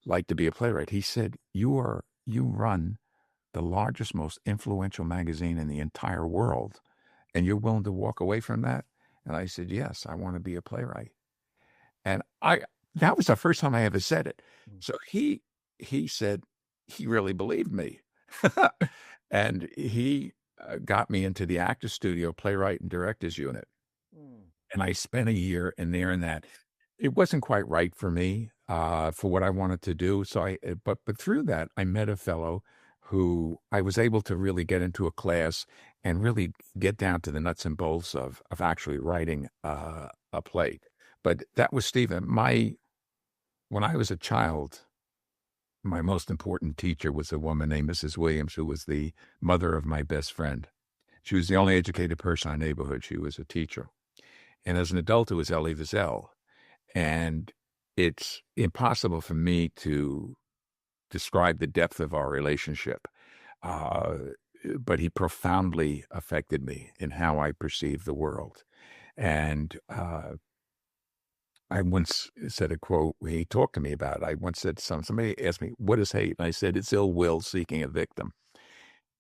[SPEAKER 2] like to be a playwright. He said, you run the largest, most influential magazine in the entire world, and you're willing to walk away from that? And I said, yes, I want to be a playwright. And that was the first time I ever said it.
[SPEAKER 1] mm,
[SPEAKER 2] So he said he really believed me. And he got me into the actor studio, playwright and directors unit.
[SPEAKER 1] mm.
[SPEAKER 2] And I spent a year in there in that. It wasn't quite right for me, for what I wanted to do. So but through that, I met a fellow who I was able to really get into a class and really get down to the nuts and bolts of actually writing a play. But that was Stephen. When I was a child, my most important teacher was a woman named Mrs. Williams, who was the mother of my best friend. She was the only educated person in our neighborhood. She was a teacher. And as an adult, it was Elie Wiesel. And it's impossible for me to describe the depth of our relationship. But he profoundly affected me in how I perceive the world. And I once said a quote, he talked to me about it. I once said somebody asked me, what is hate? And I said, it's ill will seeking a victim.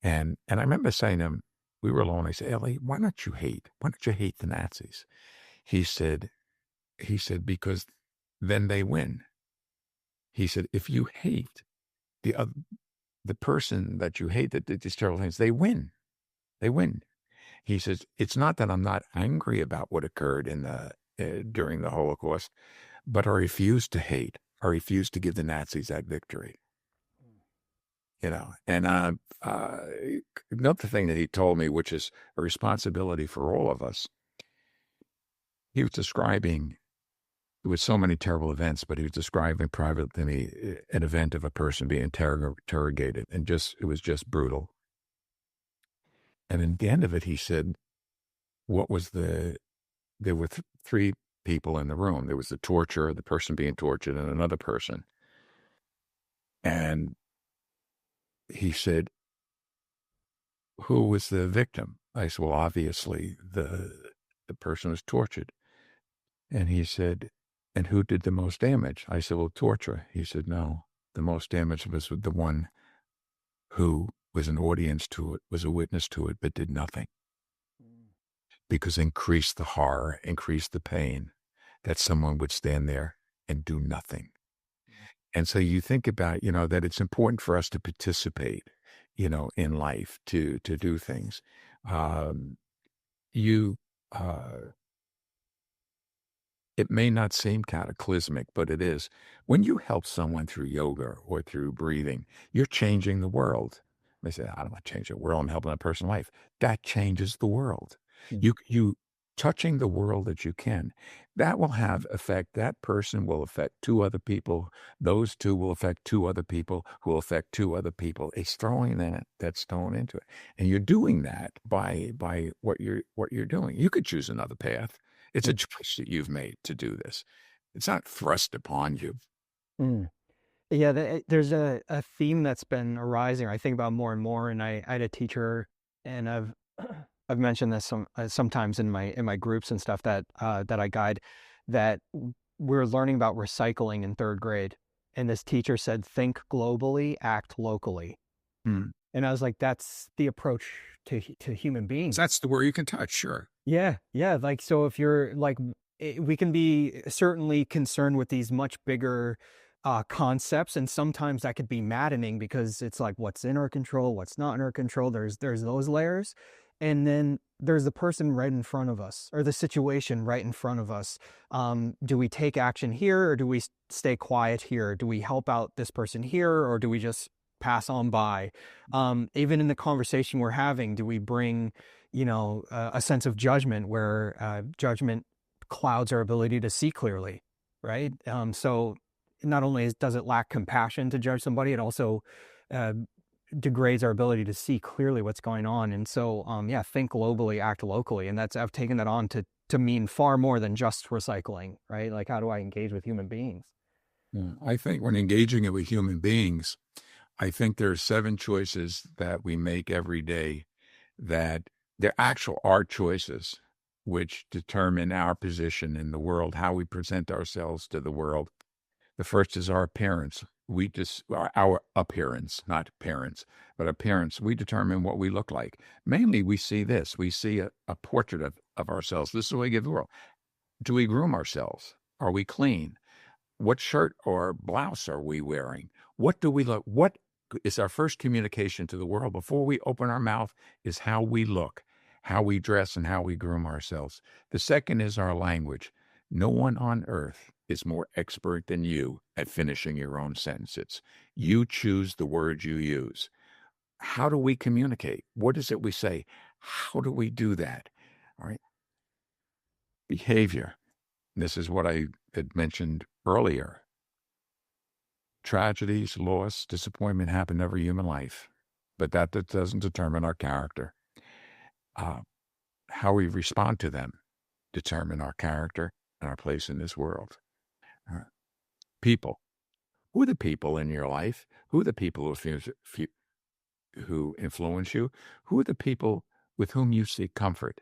[SPEAKER 2] And I remember saying to him, we were alone. I said, Elie, why don't you hate? Why don't you hate the Nazis? He said, because then they win. He said, if you hate the person that you hate that did these terrible things, they win. They win. He says, it's not that I'm not angry about what occurred during the Holocaust, but I refuse to hate. I refuse to give the Nazis that victory. And another thing that he told me, which is a responsibility for all of us, he was describing It was so many terrible events, but he was describing privately to me an event of a person being interrogated, and it was just brutal. And in the end of it, he said, what was there were three people in the room. There was the torturer, the person being tortured, and another person. And he said, who was the victim? I said, well, obviously the person was tortured. And he said, and who did the most damage? I said, well, torture. He said, no, the most damage was with the one who was an audience to it, was a witness to it, but did nothing. Because increased the horror, increased the pain that someone would stand there and do nothing. And so you think about, that it's important for us to participate, in life, to do things. You, It may not seem cataclysmic, but it is. When you help someone through yoga or through breathing, you're changing the world. They say, I don't want to change the world. I'm helping that person's life. That changes the world.
[SPEAKER 1] Mm.
[SPEAKER 2] You touching the world that you can, that will have effect. That person will affect two other people. Those two will affect two other people who will affect two other people. It's throwing that stone into it. And you're doing that by what you're doing. You could choose another path. It's a choice that you've made to do this. It's not thrust upon you.
[SPEAKER 1] Mm. Yeah, there's a theme that's been arising. I think about more and more, and I had a teacher, and I've mentioned this sometimes in my groups and stuff that I guide, that we're learning about recycling in third grade, and this teacher said, "Think globally, act locally,"
[SPEAKER 2] Hmm.
[SPEAKER 1] and I was like, "That's the approach to human beings."
[SPEAKER 2] That's the word you can touch, sure.
[SPEAKER 1] Yeah, yeah. Like, so if you're like, we can be certainly concerned with these much bigger concepts, and sometimes that could be maddening because it's like, what's in our control, what's not in our control. There's those layers, and then there's the person right in front of us, or the situation right in front of us. Do we take action here, or do we stay quiet here? Do we help out this person here, or do we just pass on by? Even in the conversation we're having, do we bring a sense of judgment where judgment clouds our ability to see clearly, right? So not only does it lack compassion to judge somebody, it also uh, degrades our ability to see clearly what's going on. And so, yeah, think globally, act locally. And I've taken that on to mean far more than just recycling, right? Like, how do I engage with human beings?
[SPEAKER 2] Yeah. I think when engaging with human beings, I think there are 7 choices that we make every day that they're actual our choices, which determine our position in the world, how we present ourselves to the world. The first is our appearance. Our appearance, not parents, but appearance. We determine what we look like. Mainly, we see this. We see a portrait of ourselves. This is what we give the world. Do we groom ourselves? Are we clean? What shirt or blouse are we wearing? What do we look? What is our first communication to the world before we open our mouth is how we look, how we dress, and how we groom ourselves. The second is our language. No one on earth is more expert than you at finishing your own sentences. You choose the words you use. How do we communicate? What is it we say? How do we do that? All right. Behavior. This is what I had mentioned earlier. Tragedies, loss, disappointment happen in every human life, but that doesn't determine our character. How we respond to them determine our character and our place in this world. People. Who are the people in your life? Who are the people who influence you? Who are the people with whom you seek comfort?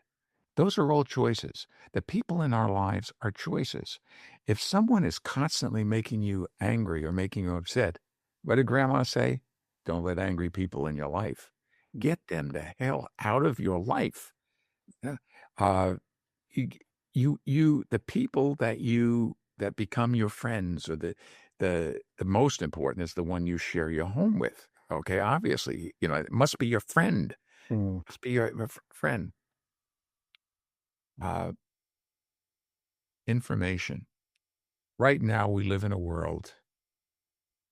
[SPEAKER 2] Those are all choices. The people in our lives are choices. If someone is constantly making you angry or making you upset, what did Grandma say? Don't let angry people in your life. Get them the hell out of your life. Uh, the people that become your friends, or the most important is the one you share your home with. Okay, obviously, it must be your friend.
[SPEAKER 1] Mm.
[SPEAKER 2] Must be your friend. Information. Right now, we live in a world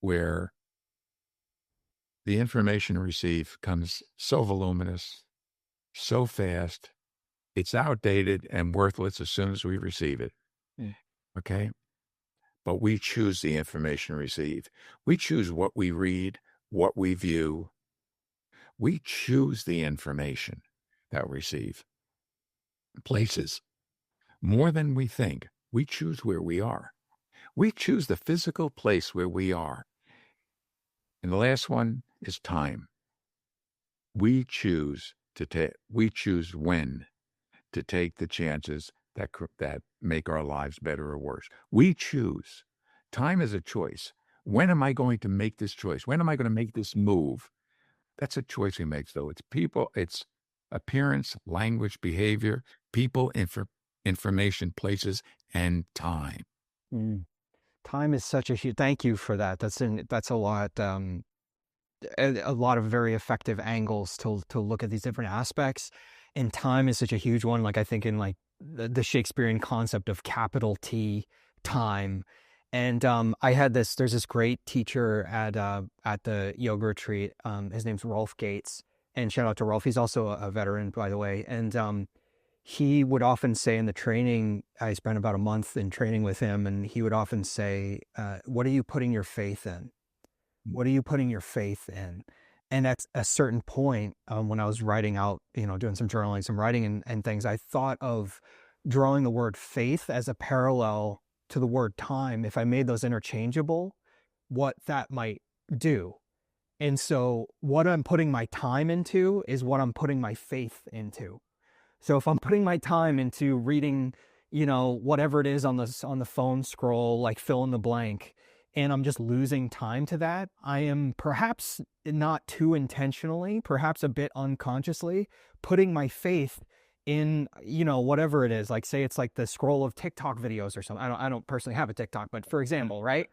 [SPEAKER 2] where the information received comes so voluminous, so fast, it's outdated and worthless as soon as we receive it.
[SPEAKER 1] Mm.
[SPEAKER 2] Okay? but we choose the information we receive. We choose what we read, what we view. We choose the information that we receive. Places, more than we think. We choose where we are. We choose the physical place where we are. And the last one is time. We choose we choose when to take the chances that make our lives better or worse. We choose. Time is a choice. When am I going to make this choice? When am I going to make this move? That's a choice we make, though. It's people, it's appearance, language, behavior, people, information, places, and time.
[SPEAKER 1] Mm. Time is such a huge. Thank you for that. That's a lot. A lot of very effective angles to look at these different aspects, and time is such a huge one. Like I think in like the Shakespearean concept of capital T, time. And there's this great teacher at the yoga retreat. His name's Rolf Gates, and shout out to Rolf. He's also a veteran, by the way. And he would often say in the training, I spent about a month in training with him, and he would often say, what are you putting your faith in? What are you putting your faith in? And at a certain point, when I was writing out, doing some journaling, some writing and things, I thought of drawing the word faith as a parallel to the word time. If I made those interchangeable, what that might do. And so what I'm putting my time into is what I'm putting my faith into. So if I'm putting my time into reading, whatever it is on the phone scroll, like fill in the blank, and I'm just losing time to that, I am perhaps not too intentionally, perhaps a bit unconsciously, putting my faith in, whatever it is. Like say it's like the scroll of TikTok videos or something. I don't personally have a TikTok, but for example, right?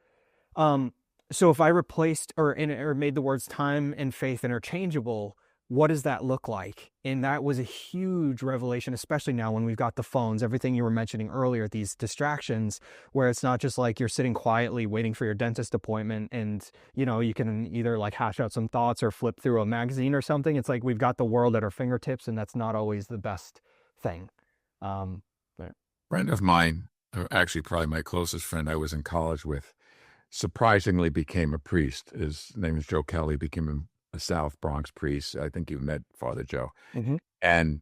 [SPEAKER 1] So if I replaced or made the words time and faith interchangeable, what does that look like? And that was a huge revelation, especially now when we've got the phones, everything you were mentioning earlier, these distractions, where it's not just like you're sitting quietly waiting for your dentist appointment and, you can either like hash out some thoughts or flip through a magazine or something. It's like we've got the world at our fingertips, and that's not always the best thing. But
[SPEAKER 2] Friend of mine, or actually probably my closest friend I was in college with, surprisingly became a priest. His name is Joe Kelly, became a South Bronx priest. I think you've met Father Joe.
[SPEAKER 1] Mhm.
[SPEAKER 2] And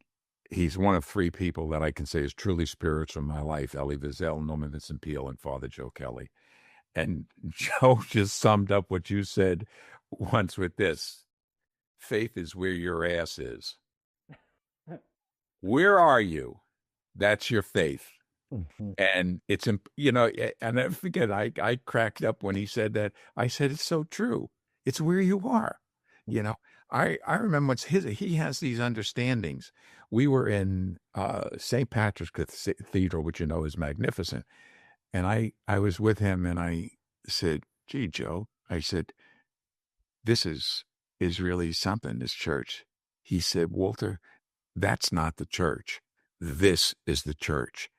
[SPEAKER 2] he's one of three people that I can say is truly spiritual in my life: Elie Wiesel, Norman Vincent Peale, and Father Joe Kelly. And Joe just summed up what you said once with this: faith is where your ass is. Where are you? That's your faith.
[SPEAKER 1] Mhm.
[SPEAKER 2] And it's, and I forget, I cracked up when he said that. I said, it's so true. It's where you are. You know, I remember once he has these understandings. We were in St. Patrick's Cathedral, which is magnificent. And I was with him and I said, gee, Joe, I said, this is really something, this church. He said, Walter, that's not the church. This is the church,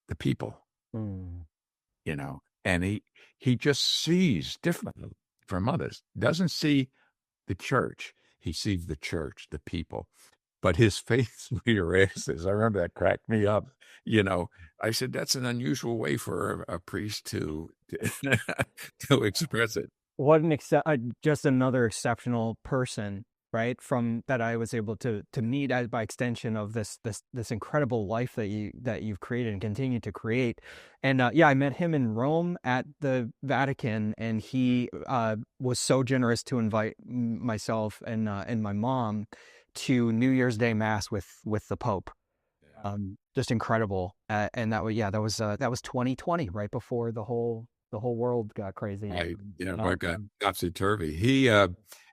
[SPEAKER 2] the people,
[SPEAKER 1] Mm.
[SPEAKER 2] and he just sees differently from others. Doesn't see the church. He sees the church, the people. But his faith reassess. I remember that cracked me up. I said, that's an unusual way for a priest to to express it.
[SPEAKER 1] What just another exceptional person, right? From that I was able to meet as by extension of this incredible life that you've created and continue to create. And I met him in Rome at the Vatican, and he was so generous to invite myself and my mom to New Year's Day Mass with the Pope. Just incredible. And that was 2020, right before the whole world got crazy.
[SPEAKER 2] What got topsy-turvy.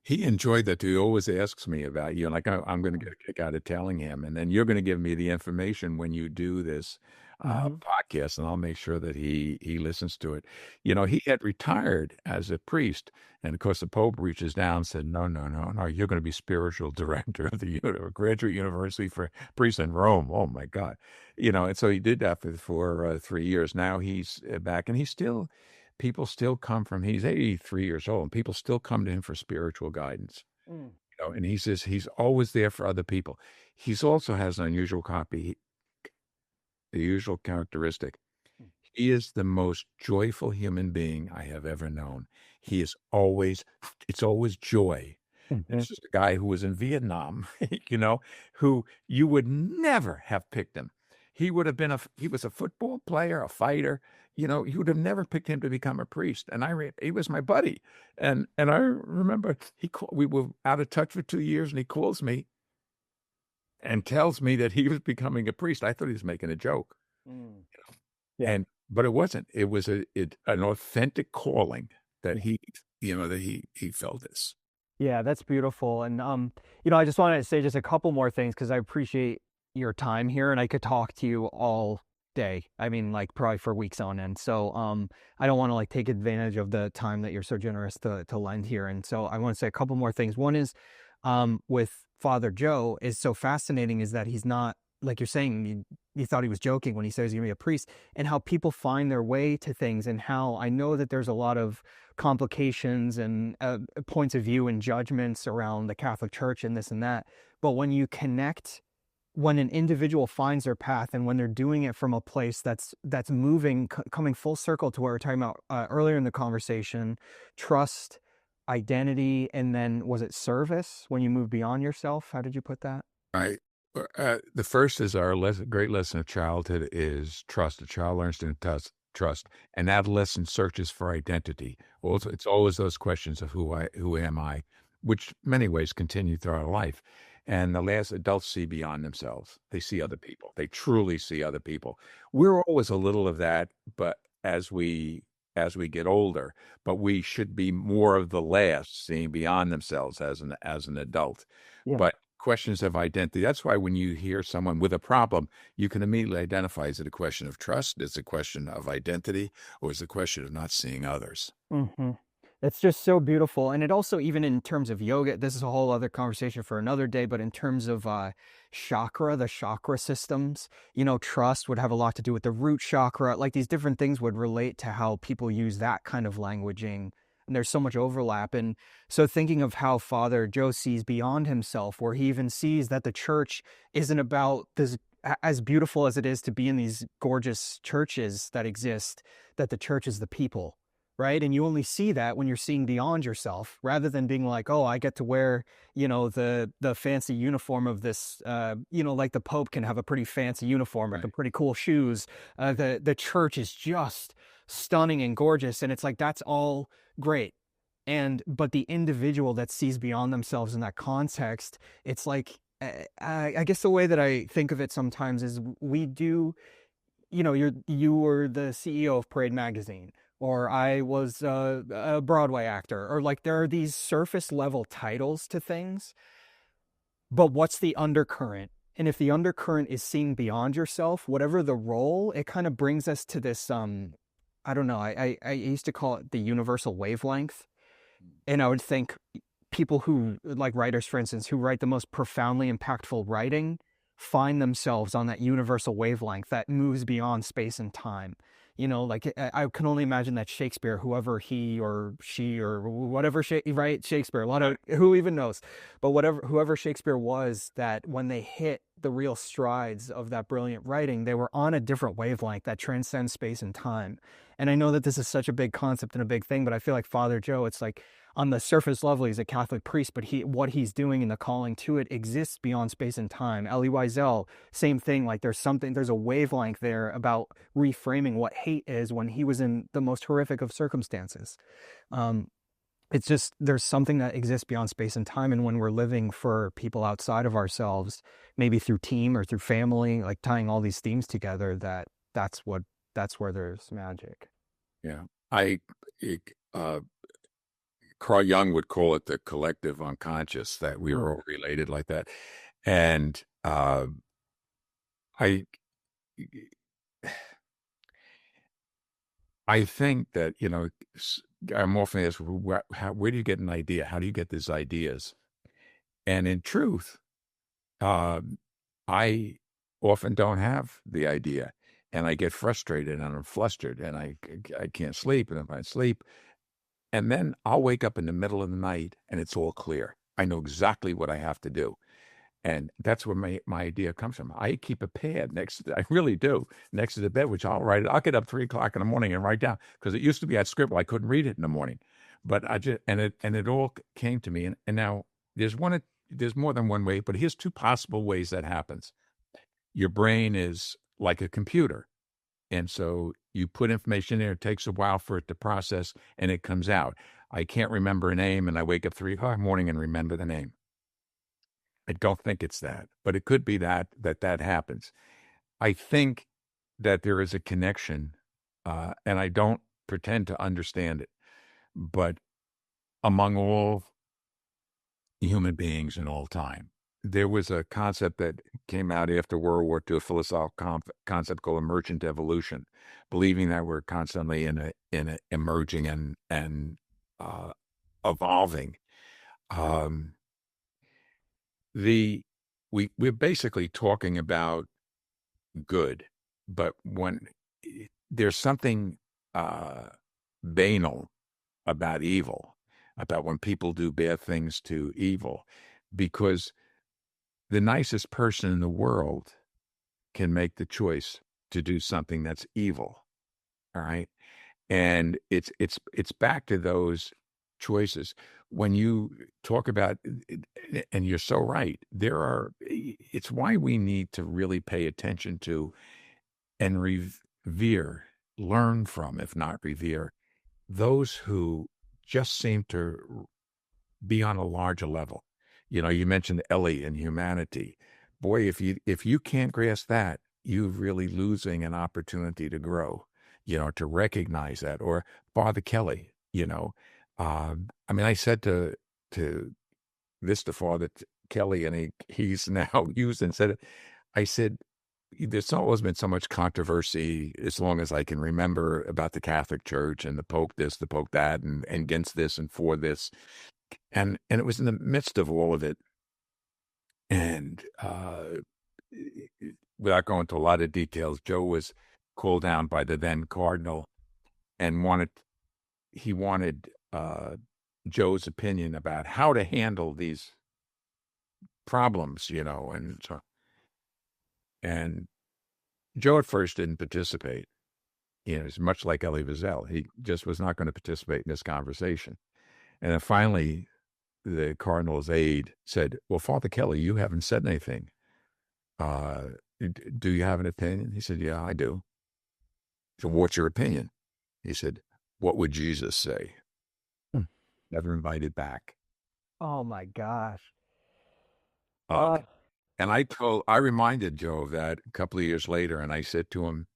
[SPEAKER 2] He enjoyed that too. He always asks me about you, and like I'm going to get a kick out of telling him, and then you're going to give me the information when you do this podcast, and I'll make sure that he listens to it. He had retired as a priest, and of course the Pope reaches down and said, no, no, no, no, you're going to be spiritual director of the graduate university for priests in Rome. Oh my God. And so he did that for 3 years. Now he's back, and people still come from, he's 83 years old, and people still come to him for spiritual guidance.
[SPEAKER 1] Mm.
[SPEAKER 2] And he says he's always there for other people. He's also has an unusual the usual characteristic. He is the most joyful human being I have ever known. He is always it's always joy.
[SPEAKER 1] Mhm.
[SPEAKER 2] This is a guy who was in Vietnam, you know, who you would never have picked him. He would have been he was a football player, a fighter, you know, you would have never picked him to become a priest. And he was my buddy. And I remember we were out of touch for 2 years and he calls me and tells me that he was becoming a priest. I thought he was making a joke.
[SPEAKER 1] Mm. Yeah.
[SPEAKER 2] And but it wasn't. It was an authentic calling that
[SPEAKER 1] Yeah.
[SPEAKER 2] he felt this.
[SPEAKER 1] Yeah, that's beautiful. And I just wanted to say just a couple more things because I appreciate your time here and I could talk to you all day. I mean, like probably for weeks on end. So I don't want to like take advantage of the time that you're so generous to lend here. And so I want to say a couple more things. One is with Father Joe is so fascinating is that he's not like you're saying, you thought he was joking when he says he's gonna be a priest, and how people find their way to things, and how I know that there's a lot of complications and points of view and judgments around the Catholic Church and this and that. But when you connect, when an individual finds their path, and when they're doing it from a place that's moving, coming full circle to what we were talking about earlier in the conversation, trust, identity, and then was it service when you move beyond yourself? How did you put that?
[SPEAKER 2] Right. The first is our great lesson of childhood is trust. A child learns to trust, and adolescent searches for identity. Also, it's always those questions of who am I, which many ways continue throughout life. And the last, adults see beyond themselves. They see other people. They truly see other people. We're always a little of that, but as we get older, but we should be more of the last, seeing beyond themselves as an adult.
[SPEAKER 1] Yeah.
[SPEAKER 2] But questions of identity. That's why when you hear someone with a problem, you can immediately identify, is it a question of trust? Is it a question of identity? Or is it a question of not seeing others?
[SPEAKER 1] Hmm. It's just so beautiful. And it also, even in terms of yoga, this is a whole other conversation for another day, but in terms of chakra, the chakra systems, trust would have a lot to do with the root chakra. Like these different things would relate to how people use that kind of languaging. And there's so much overlap. And so thinking of how Father Joe sees beyond himself, where he even sees that the church isn't about this, as beautiful as it is to be in these gorgeous churches that exist, that the church is the people, right? And you only see that when you're seeing beyond yourself, rather than being like, oh, I get to wear, the fancy uniform of this, like the Pope can have a pretty fancy uniform or
[SPEAKER 2] Right.
[SPEAKER 1] the pretty cool shoes. The church is just stunning and gorgeous, and it's like that's all great. But the individual that sees beyond themselves in that context, it's like I guess the way that I think of it sometimes is we do, you were the CEO of Parade Magazine, or I was a Broadway actor, or like there are these surface level titles to things, but what's the undercurrent? And if the undercurrent is seeing beyond yourself, whatever the role, it kind of brings us to this I don't know, I used to call it the universal wavelength. And I would think people who, like writers, for instance, who write the most profoundly impactful writing find themselves on that universal wavelength that moves beyond space and time. Like I can only imagine that Shakespeare, whoever he or she or whatever, right? Shakespeare, a lot of, who even knows, but whoever Shakespeare was, that when they hit the real strides of that brilliant writing, they were on a different wavelength that transcends space and time. And I know that this is such a big concept and a big thing, but I feel like Father Joe, it's like on the surface level, he's a Catholic priest, but what he's doing and the calling to it exists beyond space and time. Elie Wiesel, same thing. Like there's a wavelength there about reframing what hate is when he was in the most horrific of circumstances. It's just, there's something that exists beyond space and time. And when we're living for people outside of ourselves, maybe through team or through family, like tying all these themes together, that's where there's magic.
[SPEAKER 2] Yeah. Uh, Carl Jung would call it the collective unconscious, that we are all related like that. And I I think that, I'm often asked, where do you get an idea? How do you get these ideas? And in truth, I often don't have the idea, and I get frustrated and I'm flustered and I can't sleep. And if I sleep, and then I'll wake up in the middle of the night and it's all clear. I know exactly what I have to do. And that's where my idea comes from. I keep a pad I really do, next to the bed, which I'll write it. I'll get up 3 o'clock in the morning and write down, because it used to be I'd scribble. I couldn't read it in the morning, but I just, and it all came to me. And now there's more than one way, but here's two possible ways that happens. Your brain is like a computer. And so you put information in there, it takes a while for it to process, and it comes out. I can't remember a name, and I wake up 3 o'clock in the morning and remember the name. I don't think it's that, but it could be that happens. I think that there is a connection, and I don't pretend to understand it, but among all human beings in all time, there was a concept that came out after World War II, a philosophical concept called emergent evolution, believing that we're constantly in a emerging and evolving. Um, we're basically talking about good, but when there's something banal about evil, about when people do bad things to evil, because the nicest person in the world can make the choice to do something that's evil. All right. And it's back to those choices. When you talk about, and you're so right, it's why we need to really pay attention to and revere, learn from, if not revere, those who just seem to be on a larger level. You mentioned Ellie and humanity. Boy, if you can't grasp that, you're really losing an opportunity to grow, to recognize that. Or Father Kelly, I mean, I said to Father Kelly, and he's now used and said it. I said, there's always been so much controversy, as long as I can remember, about the Catholic Church and the Pope this, the Pope that, and against this and for this. And it was in the midst of all of it. And without going into a lot of details, Joe was called down by the then Cardinal and he wanted Joe's opinion about how to handle these problems, and Joe at first didn't participate. It's much like Elie Wiesel. He just was not going to participate in this conversation. And then finally, the Cardinal's aide said, "Well, Father Kelly, you haven't said anything. Do you have an opinion?" He said, "Yeah, I do." So, "What's your opinion?" He said, "What would Jesus say?"
[SPEAKER 1] Hmm.
[SPEAKER 2] Never invited back.
[SPEAKER 1] Oh my gosh.
[SPEAKER 2] Uh, and I reminded Joe of that a couple of years later, and I said to him,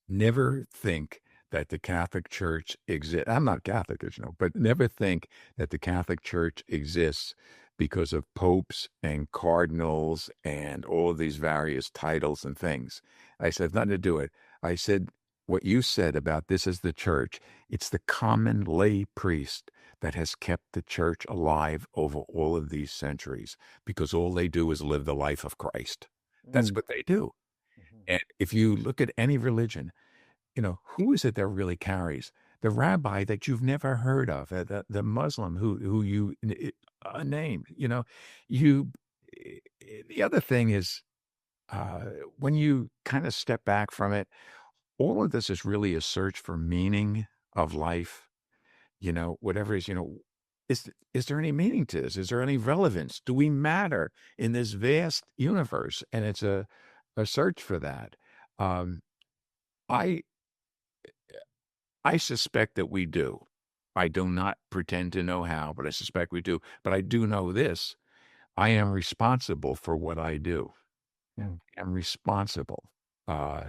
[SPEAKER 2] never think that the Catholic Church exists. I'm not Catholic, as you know, but never think that the Catholic Church exists because of popes and cardinals and all of these various titles and things. I said, nothing to do with it. I said, what you said about this is the church, it's the common lay priest that has kept the church alive over all of these centuries, because all they do is live the life of Christ. That's what they do. And if you look at any religion, who is it that really carries? The rabbi that you've never heard of, the Muslim who you named, the other thing is, when you kind of step back from it, all of this is really a search for meaning of life, whatever is, is there any meaning to this? Is there any relevance? Do we matter in this vast universe? And it's a search for that. I suspect that we do. I do not pretend to know how, but I suspect we do. But I do know this. I am responsible for what I do.
[SPEAKER 1] Yeah.
[SPEAKER 2] I'm responsible.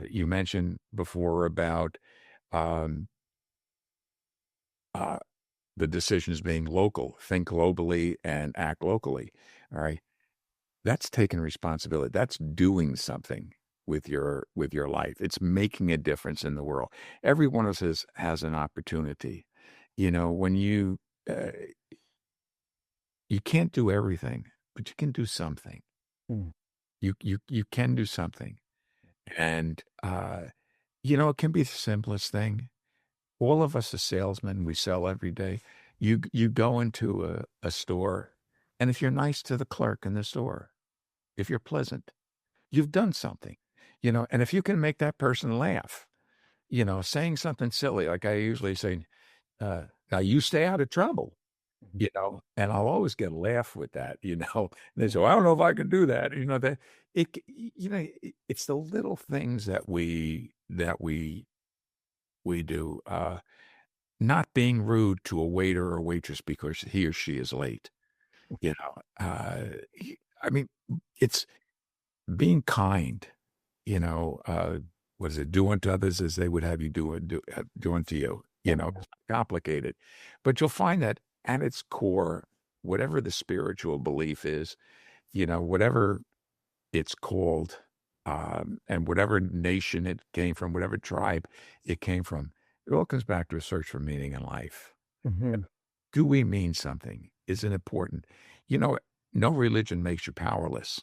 [SPEAKER 2] You mentioned before about the decisions being local. Think globally and act locally. All right. That's taking responsibility. That's doing something with your life. It's making a difference in the world. Every one of us has an opportunity. When you can't do everything, but you can do something.
[SPEAKER 1] Mm.
[SPEAKER 2] You can do something. And it can be the simplest thing. All of us are salesmen. We sell every day. You go into a store, and if you're nice to the clerk in the store, if you're pleasant, you've done something, and if you can make that person laugh, saying something silly, like I usually say, now you stay out of trouble, and I'll always get a laugh with that, and they say, well, I don't know if I can do that. That it's the little things that we do, not being rude to a waiter or waitress because he or she is late, you know, uh, I mean, it's being kind, you know, uh, what is it? Do unto others as they would have you do unto you. It's complicated, but you'll find that at its core, whatever the spiritual belief is, whatever it's called, and whatever nation it came from, whatever tribe it came from, it all comes back to a search for meaning in life.
[SPEAKER 1] Mhm.
[SPEAKER 2] Do we mean something? Is it important? You know, no religion makes you powerless.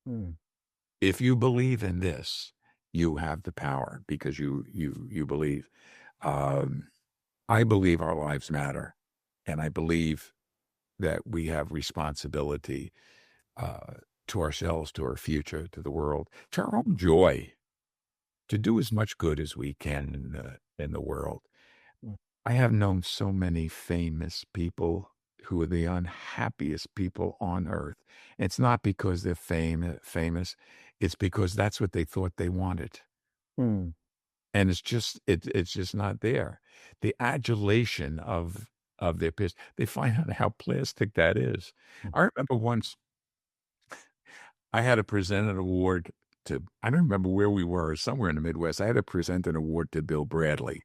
[SPEAKER 1] Mm.
[SPEAKER 2] If you believe in this, you have the power because you believe. Um, I believe our lives matter, and I believe that we have responsibility uh, to ourselves, to our future, to the world, to our own joy, to do as much good as we can in the world.
[SPEAKER 1] Mm.
[SPEAKER 2] I have known so many famous people who are the unhappiest people on earth. It's not because they're famous. It's because that's what they thought they wanted.
[SPEAKER 1] Mm.
[SPEAKER 2] And it's just not there. The adulation of their peers, they find out how plastic that is.
[SPEAKER 1] Mm.
[SPEAKER 2] I remember once I had to present an award I don't remember where we were, somewhere in the Midwest. I had to present an award to Bill Bradley.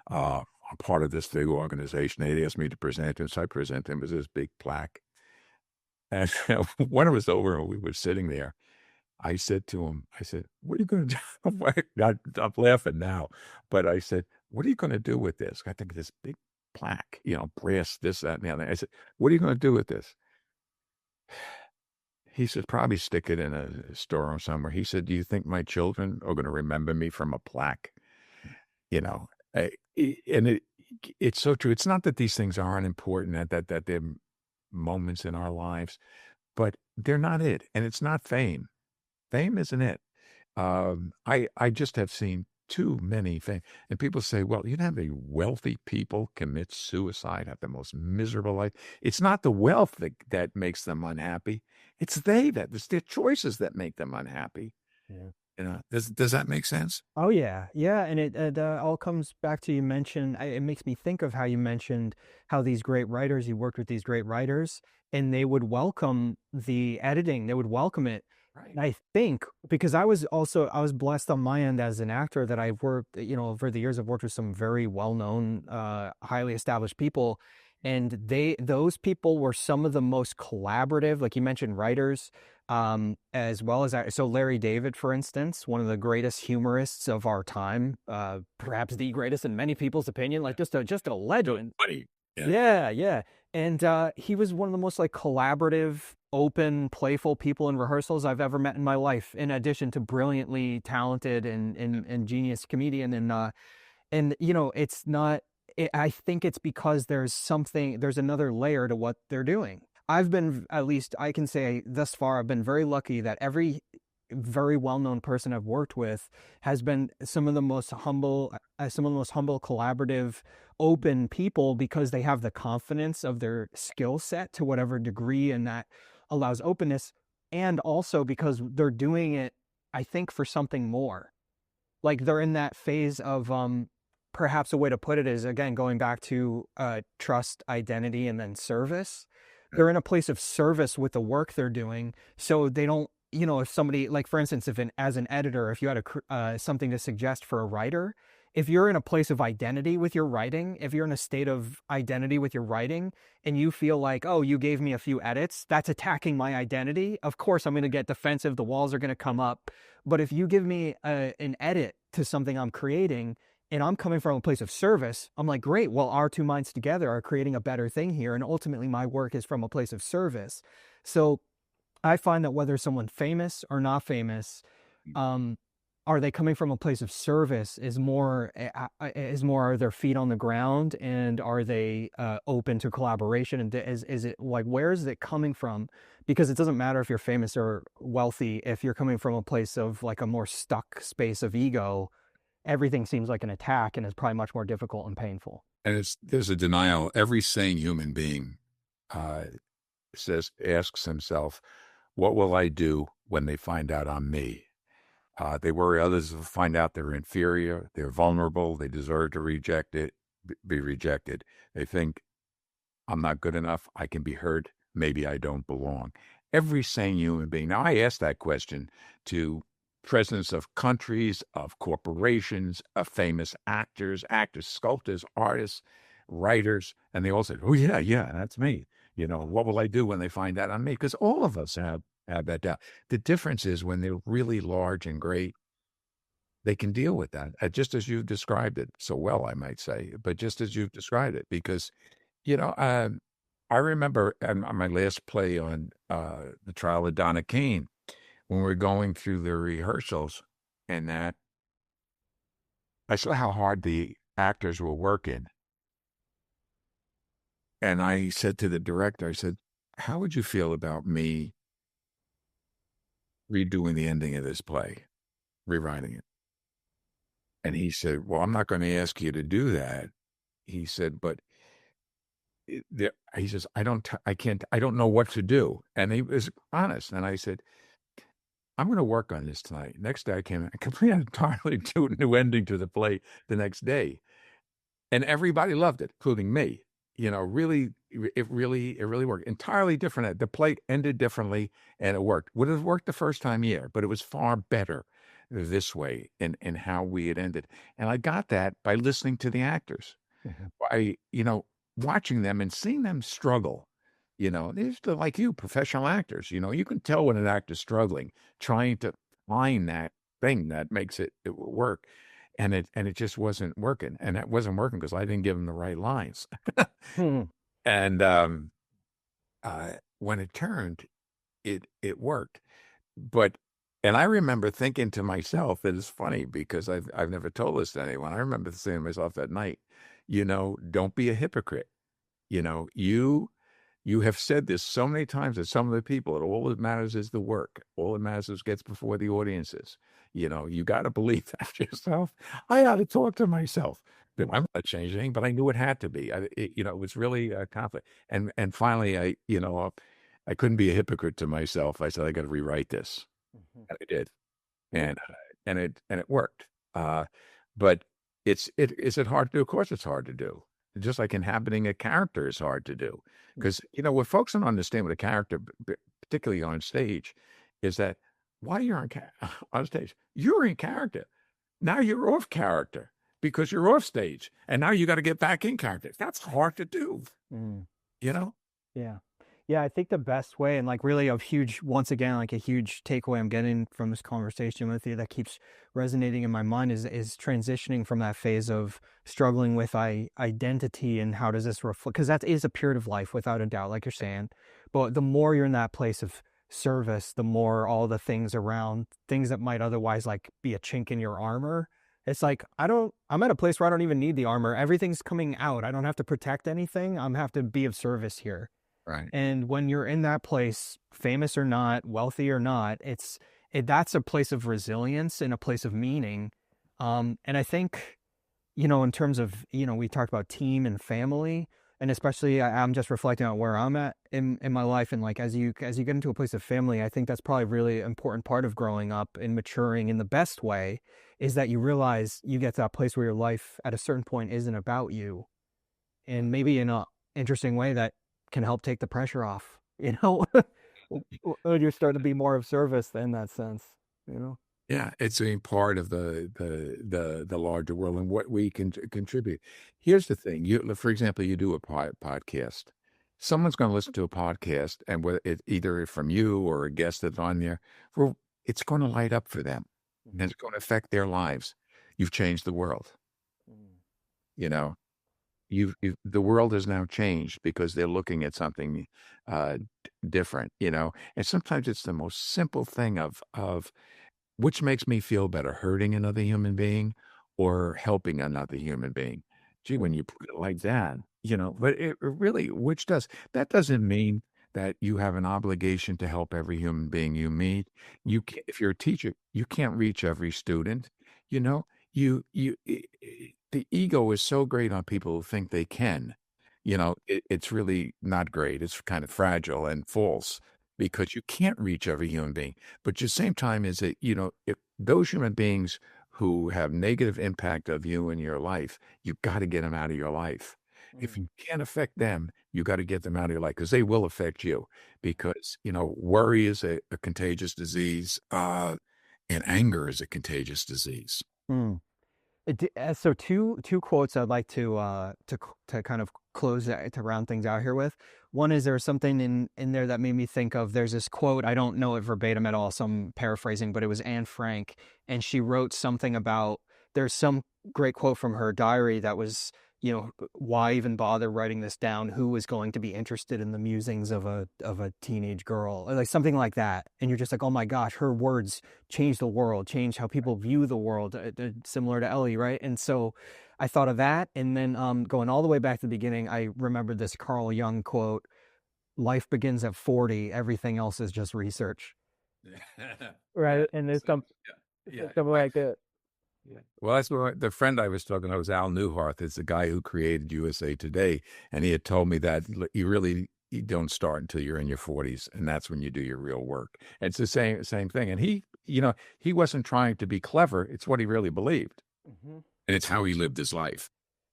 [SPEAKER 2] I'm part of this big organization. They asked me to present it, so I present him as this big plaque. And when it was over and we were sitting there, I said to him, I said, what are you going to do? I'm laughing now, but I said, what are you going to do with this? I think this big plaque, brass, this, that, and the other. I said, what are you going to do with this? He said, probably stick it in a store or somewhere. He said, do you think my children are going to remember me from a plaque? You know, and it's so true. It's not that these things aren't important, that they're moments in our lives, but they're not it. And it's not fame. Fame isn't it. I just have seen too many fame. And people say, well, you know how many wealthy people commit suicide, have the most miserable life. It's not the wealth that makes them unhappy. It's it's their choices that make them unhappy.
[SPEAKER 1] Yeah.
[SPEAKER 2] Does that make sense?
[SPEAKER 1] Oh yeah, yeah, and it all comes back to you mentioned. It makes me think of how you mentioned how these great writers, you worked with these great writers, and they would welcome the editing. They would welcome it.
[SPEAKER 2] Right.
[SPEAKER 1] And I think because I was blessed on my end as an actor that I've worked, over the years I've worked with some very well-known, highly established people, and those people were some of the most collaborative, like you mentioned, writers, as well as so Larry David, for instance, one of the greatest humorists of our time, perhaps the greatest in many people's opinion, like just a legend.
[SPEAKER 2] Funny. Yeah.
[SPEAKER 1] Yeah, yeah. And he was one of the most like collaborative, open, playful people in rehearsals I've ever met in my life, in addition to brilliantly talented and genius comedian. And it's not I think it's because there's another layer to what they're doing. I've been, at least I can say thus far, I've been very lucky that every very well-known person I've worked with has been some of the most humble, collaborative, open people, because they have the confidence of their skill set to whatever degree, and that allows openness. And also because they're doing it, I think, for something more. Like they're in that phase of perhaps a way to put it is, again, going back to trust, identity, and then service. They're in a place of service with the work they're doing, so they don't, if somebody, like for instance, as an editor, if you had something to suggest for a writer, if you're in a place of identity with your writing, if you're in a state of identity with your writing, and you feel like, oh, you gave me a few edits, that's attacking my identity, of course I'm going to get defensive, the walls are going to come up. But if you give me an edit to something I'm creating, and I'm coming from a place of service, I'm like, great, well, our two minds together are creating a better thing here, and ultimately my work is from a place of service. So I find that whether someone's famous or not famous, um, are they coming from a place of service? Is more are their feet on the ground, and are they open to collaboration? And is it like, where is it coming from? Because it doesn't matter if you're famous or wealthy. If you're coming from a place of like a more stuck space of ego, everything seems like an attack, and it's probably much more difficult and painful.
[SPEAKER 2] And there's a denial. Every sane human being uh, asks himself, what will I do when they find out I'm me? They worry others will find out they're inferior, they're vulnerable, they deserve to be rejected. They think I'm not good enough, I can be hurt, maybe I don't belong. Every sane human being. Now, I asked that question to presidents of countries, of corporations, of famous actors, sculptors, artists, writers, and they all said, "Oh yeah, yeah, that's me." What will I do when they find out I'm me? Because all of us have that doubt. The difference is when they're really large and great, they can deal with that, just as you've described it so well, I might say, but just as you've described it, because you know, I remember on my last play on the Trial of Donna Caine, when we were going through the rehearsals, and that I saw how hard the actors were working, and I said to the director, I said, "How would you feel about me redoing the ending of this play, rewriting it?" And he said, "Well, I'm not going to ask you to do that." He said, "But he says, I can't, I don't know what to do." And he was honest. And I said, "I'm going to work on this tonight." Next day I came in, I completely entirely do a new ending to the play the next day. And everybody loved it, including me. Really, it really worked. Entirely different. The play ended differently and it worked. Would have worked the first time, yeah, but it was far better this way in how we had ended. And I got that by listening to the actors.
[SPEAKER 1] Mhm.
[SPEAKER 2] I, watching them and seeing them struggle. They're like you, professional actors. You can tell when an actor's struggling, trying to find that thing that makes it work, and it just wasn't working, and it wasn't working because I didn't give them the right lines.
[SPEAKER 1] Hmm.
[SPEAKER 2] And when it turned, it worked. But and I remember thinking to myself, that it's funny because I've never told this to anyone. I remember saying to myself that night, don't be a hypocrite. You have said this so many times to some of the people that all that matters is the work. All that matters is gets before the audiences. You got to believe that yourself. I had to talk to myself. But I'm not changing, but I knew it had to be. It was really a conflict. And finally, I couldn't be a hypocrite to myself. I said, I got to rewrite this.
[SPEAKER 1] Mhm.
[SPEAKER 2] And I did. And it worked. But is it hard to do? Of course it's hard to do. Just like inhabiting a character is hard to do. Because, what folks don't understand with a character, particularly on stage, is that while you're on stage, you're in character. Now you're off character because you're off stage. And now you got to get back in character. That's hard to do,
[SPEAKER 1] Mm.
[SPEAKER 2] you know?
[SPEAKER 1] Yeah. Yeah, I think the best way, and like really once again, like a huge takeaway I'm getting from this conversation with you that keeps resonating in my mind is transitioning from that phase of struggling with identity and how does this reflect, because that is a period of life without a doubt, like you're saying. But the more you're in that place of service, the more all the things around, things that might otherwise like be a chink in your armor, it's like, I'm at a place where I don't even need the armor. Everything's coming out. I don't have to protect anything. I'm have to be of service here.
[SPEAKER 2] Right.
[SPEAKER 1] And when you're in that place, famous or not, wealthy or not, that's a place of resilience and a place of meaning. And I think, in terms of, we talked about team and family, and especially I'm just reflecting on where I'm at in my life. And like, as you get into a place of family, I think that's probably a really important part of growing up and maturing in the best way, is that you realize you get to that place where your life at a certain point isn't about you. And maybe in a interesting way that can help take the pressure off, when you're starting to be more of service in that sense, you know?
[SPEAKER 2] Yeah, it's a part of the larger world and what we can contribute. Here's the thing: for example, you do a podcast. Someone's going to listen to a podcast, and whether it either from you or a guest that's on there, well, it's going to light up for them, and it's going to affect their lives. You've changed the world.
[SPEAKER 1] Mm.
[SPEAKER 2] You know, the world has now changed because they're looking at something different. And sometimes it's the most simple thing of which makes me feel better, hurting another human being or helping another human being? Gee, when you put it like that, but it really, which does, that doesn't mean that you have an obligation to help every human being you meet. You can, if you're a teacher, you can't reach every student. You know, the ego is so great on people who think they can. It's really not great. It's kind of fragile and false because you can't reach every human being. But at the same time, is that, if those human beings who have negative impact of you in your life, you've got to get them out of your life. If you can't affect them, you got to get them out of your life because they will affect you. Because, worry is a contagious disease, and anger is a contagious disease.
[SPEAKER 1] Mm. So two quotes I'd like to kind of to round things out here with. One is there's something in there that made me think of. There's this quote, I don't know it verbatim at all, so I'm paraphrasing, but it was Anne Frank, and she wrote something about, there's some great quote from her diary that was, why even bother writing this down? Who is going to be interested in the musings of a teenage girl, or like something like that? And you're just like, oh my gosh, her words change the world, change how people view the world, similar to Ellie, right? And so I thought of that. And then going all the way back to the beginning, I remembered this Carl Jung quote: life begins at 40, everything else is just research.
[SPEAKER 2] Yeah.
[SPEAKER 1] Right. And there's
[SPEAKER 2] Yeah.
[SPEAKER 1] something like that.
[SPEAKER 2] Yeah. Well, that's what the friend I was talking to was Al Newharth. It's the guy who created USA Today, and he had told me that you don't start until you're in your 40s, and that's when you do your real work. And it's the same thing. And he wasn't trying to be clever. It's what he really believed, and it's how he lived his life.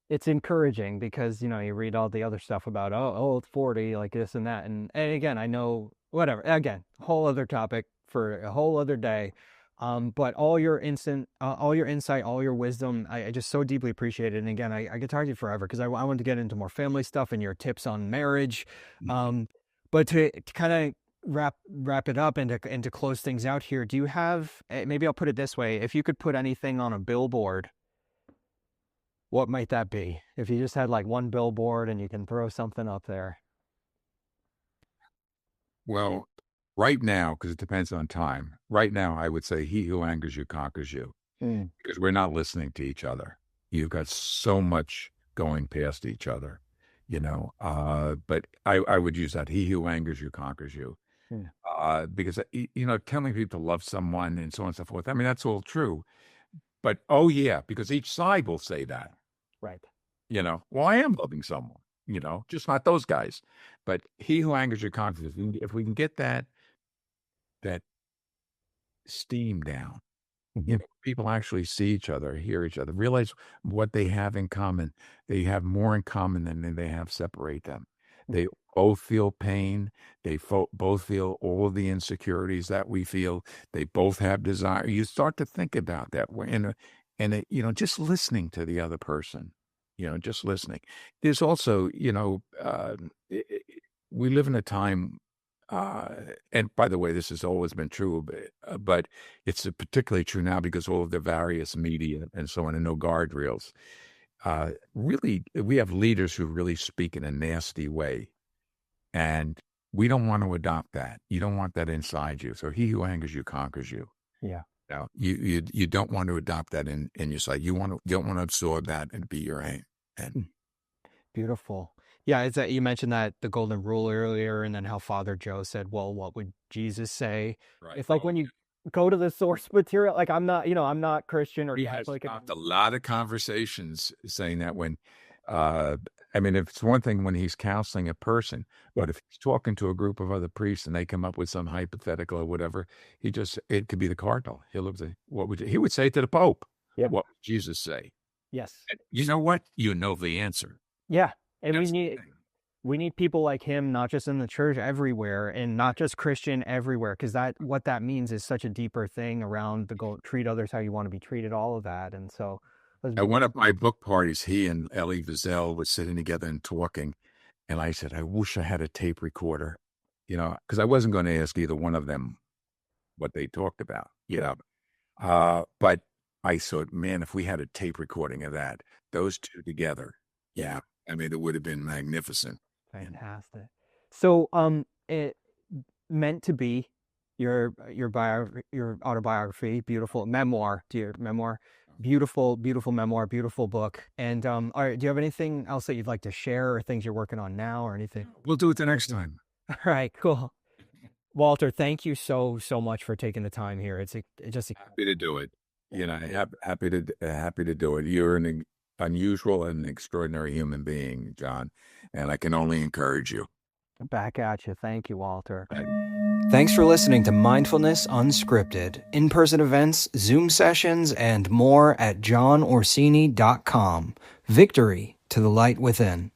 [SPEAKER 1] It's encouraging because, you read all the other stuff about, oh, it's 40, like this and that. And again, I know, whatever, again, whole other topic for a whole other day. But all your insight, all your wisdom, I just so deeply appreciate it. And again, I could talk to you forever because I wanted to get into more family stuff and your tips on marriage. But to kind of wrap it up and to close things out here, do you have, maybe I'll put it this way: if you could put anything on a billboard, what might that be? If you just had like one billboard and you can throw something up there.
[SPEAKER 2] Well, right now, because it depends on time. Right now, I would say, "He who angers you conquers you,"
[SPEAKER 1] Mm.
[SPEAKER 2] because we're not listening to each other. You've got so much going past each other, but I would use that. He who angers you conquers you.
[SPEAKER 1] Yeah.
[SPEAKER 2] Because, telling people to love someone and so on and so forth. I mean, that's all true. But, oh, yeah, because each side will say that,
[SPEAKER 1] Right.
[SPEAKER 2] well, I am loving someone, just not those guys. But he who angers you conquers you. If we can get that steam down, people actually see each other, hear each other, realize what they have in common. They have more in common than they have separate them. They both feel pain. They both feel all of the insecurities that we feel. They both have desire. You start to think about that way, and just listening to the other person, just listening. There's also, we live in a time, and by the way, this has always been true, but it's particularly true now because all of the various media and so on, and no guardrails. Really, we have leaders who really speak in a nasty way, and we don't want to adopt that. You don't want that inside you. So he who angers you conquers you.
[SPEAKER 1] Yeah.
[SPEAKER 2] Now, you don't want to adopt that in your side. You don't want to absorb that and be your aim. And
[SPEAKER 1] Beautiful. Yeah, it's that you mentioned that the golden rule earlier, and then how Father Joe said, well, what would Jesus say?
[SPEAKER 2] right.
[SPEAKER 1] It's like when you go to the source material, like I'm not Christian or
[SPEAKER 2] He has
[SPEAKER 1] Catholic.
[SPEAKER 2] stopped a lot of conversations saying that when, I mean, if it's one thing when he's counseling a person, but if he's talking to a group of other priests and they come up with some hypothetical or whatever, it could be the cardinal. He would say to the Pope,
[SPEAKER 1] Yep.
[SPEAKER 2] what would Jesus say?
[SPEAKER 1] Yes.
[SPEAKER 2] And you know what? You know the answer.
[SPEAKER 1] Yeah. And
[SPEAKER 2] That's the thing.
[SPEAKER 1] we need people like him, not just in the church, everywhere, and not just Christian, everywhere, because what that means is such a deeper thing around treat others how you want to be treated, all of that. And so
[SPEAKER 2] At one of my book parties, he and Elie Wiesel were sitting together and talking, and I said, I wish I had a tape recorder, because I wasn't going to ask either one of them what they talked about, but I thought, man, if we had a tape recording of that, those two together, yeah, I mean, it would have been magnificent.
[SPEAKER 1] fantastic. So it meant to be. your autobiography, beautiful memoir, dear memoir, beautiful, beautiful memoir, beautiful book. And all right, do you have anything else that you'd like to share, or things you're working on now, or anything?
[SPEAKER 2] We'll do it the next time.
[SPEAKER 1] All right, cool. Walter, thank you so much for taking the time here. It's just
[SPEAKER 2] Happy to do it. Happy to do it. You're an unusual and extraordinary human being, John, and I can only encourage you.
[SPEAKER 1] back at you. Thank you, Walter.
[SPEAKER 2] Right.
[SPEAKER 1] Thanks for listening to Mindfulness Unscripted, in-person events, Zoom sessions, and more at johnorsini.com. Victory to the light within.